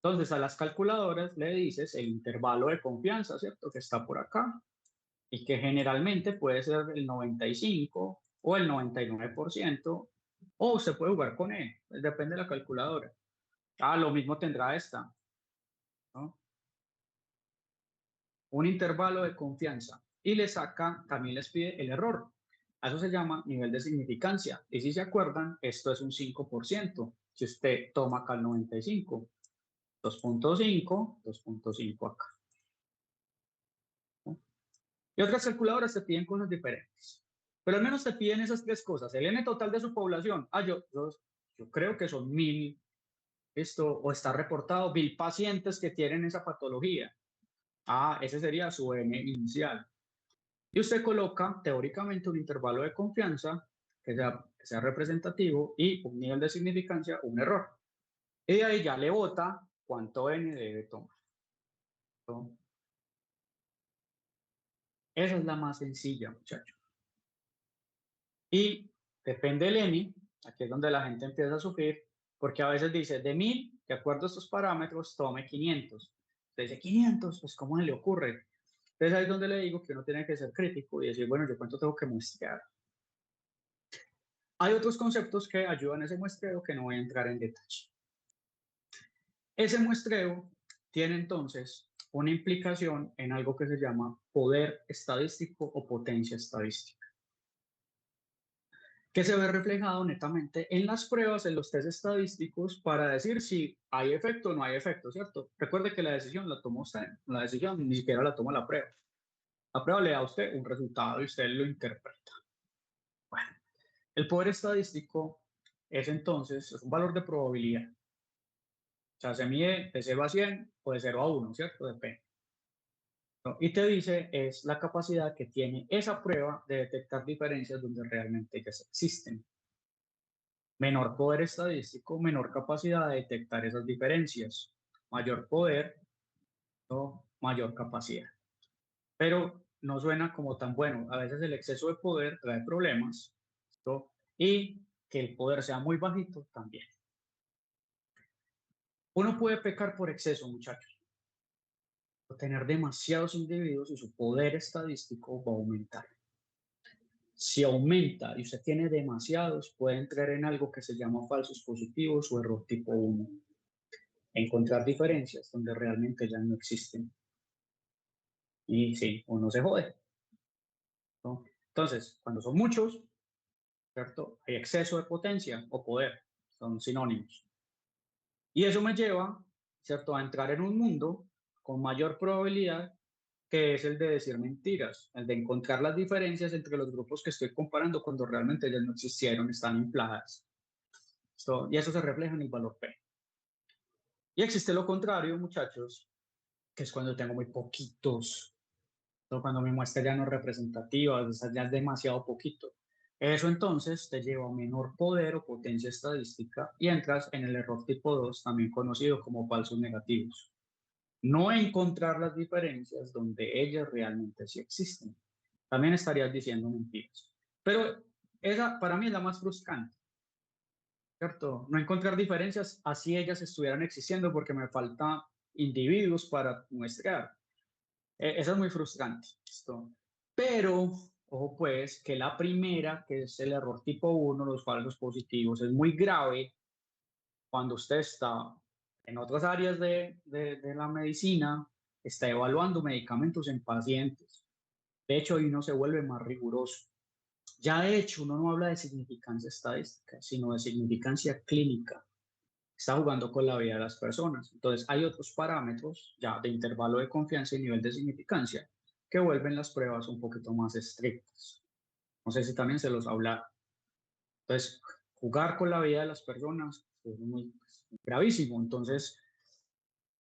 Entonces, a las calculadoras le dices el intervalo de confianza, ¿cierto? Que está por acá y que generalmente puede ser el 95 o el 99%, o usted puede jugar con él, pues depende de la calculadora. Lo mismo tendrá esta, ¿no? Un intervalo de confianza y le saca, también les pide el error. A eso se llama nivel de significancia. Y si se acuerdan, esto es un 5%. Si usted toma acá el 95, 2.5, 2.5 acá, ¿no? Y otras calculadoras te piden cosas diferentes. Pero al menos te piden esas tres cosas. El n total de su población. Yo creo que son 1000, o está reportado 1000 pacientes que tienen esa patología. Ese sería su n inicial. Y usted coloca teóricamente un intervalo de confianza que sea representativo y un nivel de significancia, un error. Y de ahí ya le bota cuánto n debe tomar, ¿no? Esa es la más sencilla, muchachos. Y depende del n, aquí es donde la gente empieza a sufrir, porque a veces dice, de 1000, de acuerdo a estos parámetros, tome 500. Usted dice, 500, pues ¿cómo se le ocurre? Entonces ahí es donde le digo que uno tiene que ser crítico y decir, bueno, ¿yo cuánto tengo que muestrear? Hay otros conceptos que ayudan a ese muestreo que no voy a entrar en detalle. Ese muestreo tiene entonces una implicación en algo que se llama poder estadístico o potencia estadística, que se ve reflejado netamente en las pruebas, en los test estadísticos, para decir si hay efecto o no hay efecto, ¿cierto? Recuerde que la decisión la toma usted, la decisión ni siquiera la toma la prueba. La prueba le da a usted un resultado y usted lo interpreta. Bueno, el poder estadístico es entonces un valor de probabilidad. O sea, se mide de 0 a 100 o de 0 a 1, ¿cierto? Depende, ¿no? Y te dice es la capacidad que tiene esa prueba de detectar diferencias donde realmente ellas existen. Menor poder estadístico, menor capacidad de detectar esas diferencias. Mayor poder, ¿no? Mayor capacidad. Pero no suena como tan bueno. A veces el exceso de poder trae problemas, ¿no? Y que el poder sea muy bajito también. Uno puede pecar por exceso, muchachos. Tener demasiados individuos y su poder estadístico va a aumentar. Si aumenta y usted tiene demasiados, puede entrar en algo que se llama falsos positivos o error tipo 1. Encontrar diferencias donde realmente ya no existen. Y sí, uno se jode. ¿no? Entonces, cuando son muchos, ¿cierto? Hay exceso de potencia o poder, son sinónimos. Y eso me lleva, ¿cierto?, a entrar en un mundo con mayor probabilidad, que es el de decir mentiras, el de encontrar las diferencias entre los grupos que estoy comparando cuando realmente ellas no existieron, están infladas. Y eso se refleja en el valor P. Y existe lo contrario, muchachos, que es cuando tengo muy poquitos, ¿no? Cuando mi muestra ya no es representativa, ya es demasiado poquito. Eso entonces te lleva a menor poder o potencia estadística y entras en el error tipo 2, también conocido como falsos negativos. No encontrar las diferencias donde ellas realmente sí existen. También estarías diciendo mentiras. Pero esa para mí es la más frustrante, ¿cierto? No encontrar diferencias así ellas estuvieran existiendo porque me falta individuos para muestrar. Eso es muy frustrante. ¿Listo? Pero, ojo pues, que la primera, que es el error tipo 1, los falsos positivos, es muy grave cuando usted está en otras áreas de la medicina, está evaluando medicamentos en pacientes. De hecho, ahí uno se vuelve más riguroso. Ya de hecho, uno no habla de significancia estadística, sino de significancia clínica. Está jugando con la vida de las personas. Entonces, hay otros parámetros ya de intervalo de confianza y nivel de significancia que vuelven las pruebas un poquito más estrictas. No sé si también se los habla. Entonces, jugar con la vida de las personas es muy gravísimo. Entonces,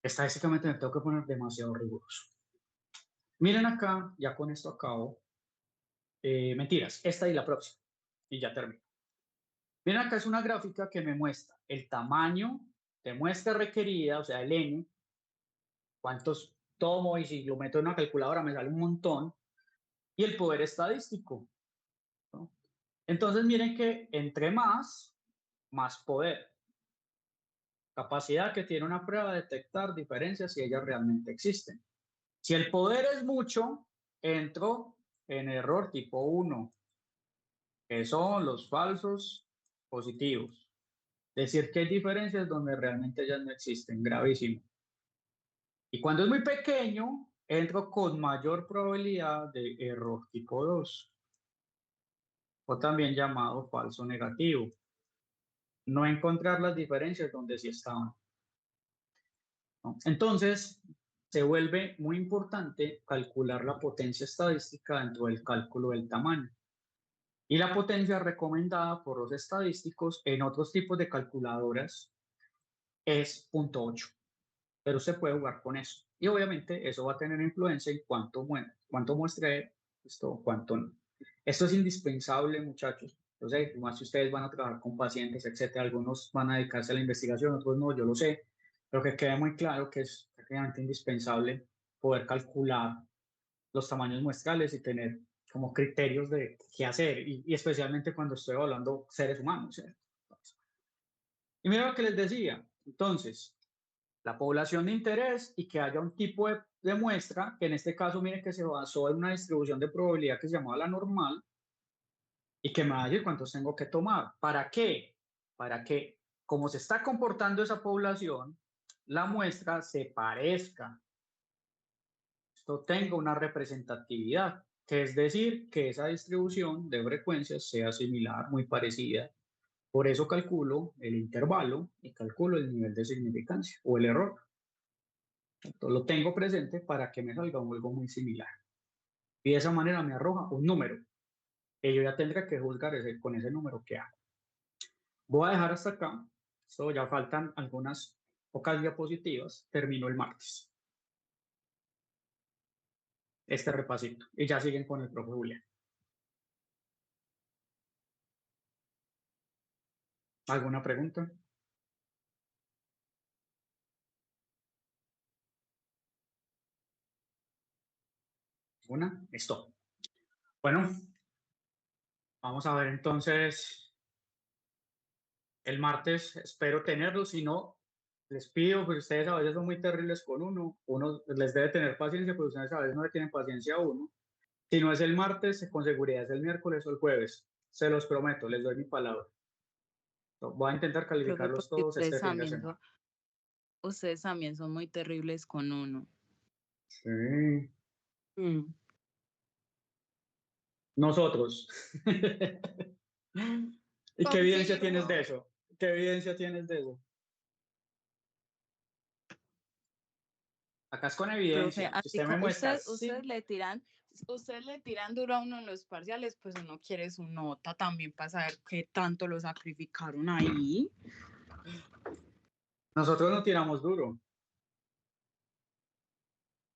estadísticamente me tengo que poner demasiado riguroso. Miren acá, ya con esto acabo. Mentiras, esta y la próxima. Y ya termino. Miren acá es una gráfica que me muestra el tamaño de muestra requerida, o sea, el N, cuántos tomo y si lo meto en una calculadora me sale un montón, y el poder estadístico, ¿no? Entonces miren que entre más poder. Capacidad que tiene una prueba de detectar diferencias si ellas realmente existen. Si el poder es mucho, entro en error tipo 1, que son los falsos positivos. Decir que hay diferencias donde realmente ellas no existen, gravísimo. Y cuando es muy pequeño, entro con mayor probabilidad de error tipo 2, o también llamado falso negativo. No encontrar las diferencias donde sí estaban, ¿no? Entonces, se vuelve muy importante calcular la potencia estadística dentro del cálculo del tamaño. Y la potencia recomendada por los estadísticos en otros tipos de calculadoras es 0.8. Pero usted puede jugar con eso. Y obviamente eso va a tener influencia en cuánto muestre esto, cuánto no. Esto es indispensable, muchachos. Yo sé, más si ustedes van a trabajar con pacientes, etcétera, algunos van a dedicarse a la investigación, otros no, yo lo sé, pero que quede muy claro que es prácticamente indispensable poder calcular los tamaños muestrales y tener como criterios de qué hacer, y especialmente cuando estoy hablando seres humanos, ¿cierto? Y mira lo que les decía, entonces, la población de interés y que haya un tipo de muestra, que en este caso, miren que se basó en una distribución de probabilidad que se llamaba la normal, y que me va a decir cuántos tengo que tomar. ¿Para qué? Para que, como se está comportando esa población, la muestra se parezca. Esto tenga una representatividad, que es decir, que esa distribución de frecuencias sea similar, muy parecida. Por eso calculo el intervalo y calculo el nivel de significancia o el error. Entonces, lo tengo presente para que me salga algo muy similar. Y de esa manera me arroja un número. Y yo ya tendré que juzgar con ese número que hago. Voy a dejar hasta acá. Esto ya faltan algunas pocas diapositivas. Termino el martes. Este repasito. Y ya siguen con el profe Julián. ¿Alguna pregunta? ¿Una? Listo. Bueno, vamos a ver entonces el martes. Espero tenerlo. Si no, les pido, pues ustedes a veces son muy terribles con uno les debe tener paciencia, pero ustedes a veces no le tienen paciencia a uno. Si no es el martes, con seguridad es el miércoles o el jueves. Se los prometo, les doy mi palabra. Voy a intentar Profe, calificarlos porque todos este fin de semana. ustedes también son muy terribles con uno. Sí. Mm. Nosotros. ¿Y qué evidencia tienes de Confirmo. eso? ¿Qué evidencia tienes de eso? Acá es con Profe, evidencia. Si así usted me como muestra, ustedes le tiran duro a uno en los parciales, pues uno quiere su nota también para saber qué tanto lo sacrificaron ahí. nosotros no tiramos duro.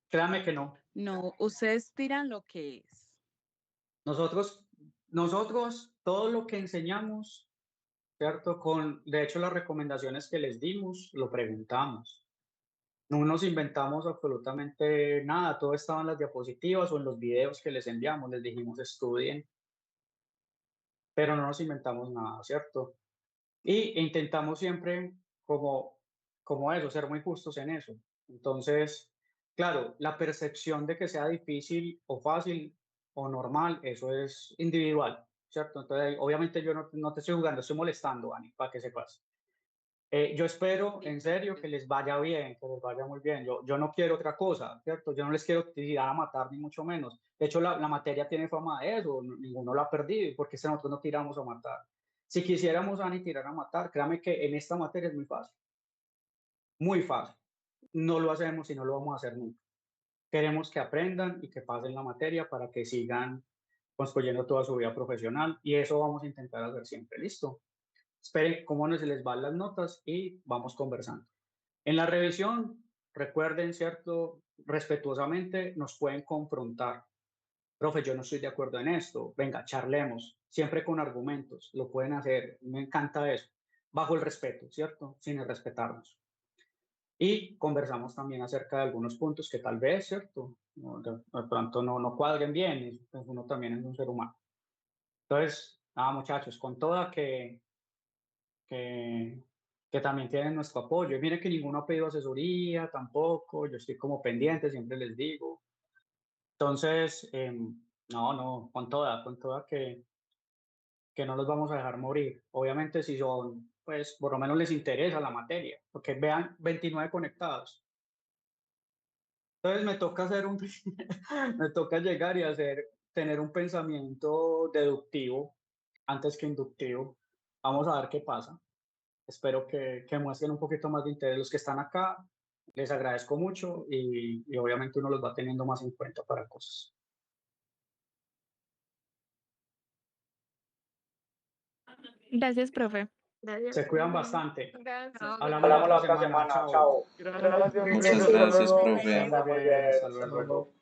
Créame que no. No, ustedes tiran lo que es. Nosotros, todo lo que enseñamos, ¿cierto? De hecho, las recomendaciones que les dimos, lo preguntamos. No nos inventamos absolutamente nada, todo estaba en las diapositivas o en los videos que les enviamos, les dijimos estudien, pero no nos inventamos nada, ¿cierto? Y intentamos siempre como eso, ser muy justos en eso. Entonces, claro, la percepción de que sea difícil o fácil o normal, eso es individual, ¿cierto? Entonces, obviamente yo no te estoy jugando, estoy molestando, Ani, para que sepas. Yo espero, en serio, que les vaya bien, que les vaya muy bien. Yo no quiero otra cosa, ¿cierto? Yo no les quiero tirar a matar, ni mucho menos. De hecho, la materia tiene fama de eso, ninguno la ha perdido, porque nosotros no tiramos a matar. Si quisiéramos, Ani, tirar a matar, créame que en esta materia es muy fácil, muy fácil. No lo hacemos y no lo vamos a hacer nunca. Queremos que aprendan y que pasen la materia para que sigan construyendo toda su vida profesional y eso vamos a intentar hacer siempre. ¿Listo? Esperen cómo se les van las notas y vamos conversando. En la revisión, recuerden, ¿cierto? Respetuosamente nos pueden confrontar. Profe, yo no estoy de acuerdo en esto. Venga, charlemos. Siempre con argumentos. Lo pueden hacer. Me encanta eso. Bajo el respeto, ¿cierto? Sin el respetarnos. Y conversamos también acerca de algunos puntos que tal vez, ¿cierto? De pronto no cuadren bien. Pues uno también es un ser humano. Entonces, nada, muchachos, con toda que, que también tienen nuestro apoyo. Y miren que ninguno ha pedido asesoría tampoco, yo estoy como pendiente, siempre les digo. Entonces, no, con toda que no los vamos a dejar morir. Obviamente si son, pues por lo menos les interesa la materia, porque vean 29 conectados. Entonces me toca me toca llegar y tener un pensamiento deductivo antes que inductivo. Vamos a ver qué pasa. Espero que muestren un poquito más de interés los que están acá. Les agradezco mucho y obviamente uno los va teniendo más en cuenta para cosas. Gracias, profe. Se cuidan bastante. Gracias. Hablamos la otra semana. Chao. Gracias, Muchas profe. Hasta gracias, luego. profe. Muy bien. Hasta luego.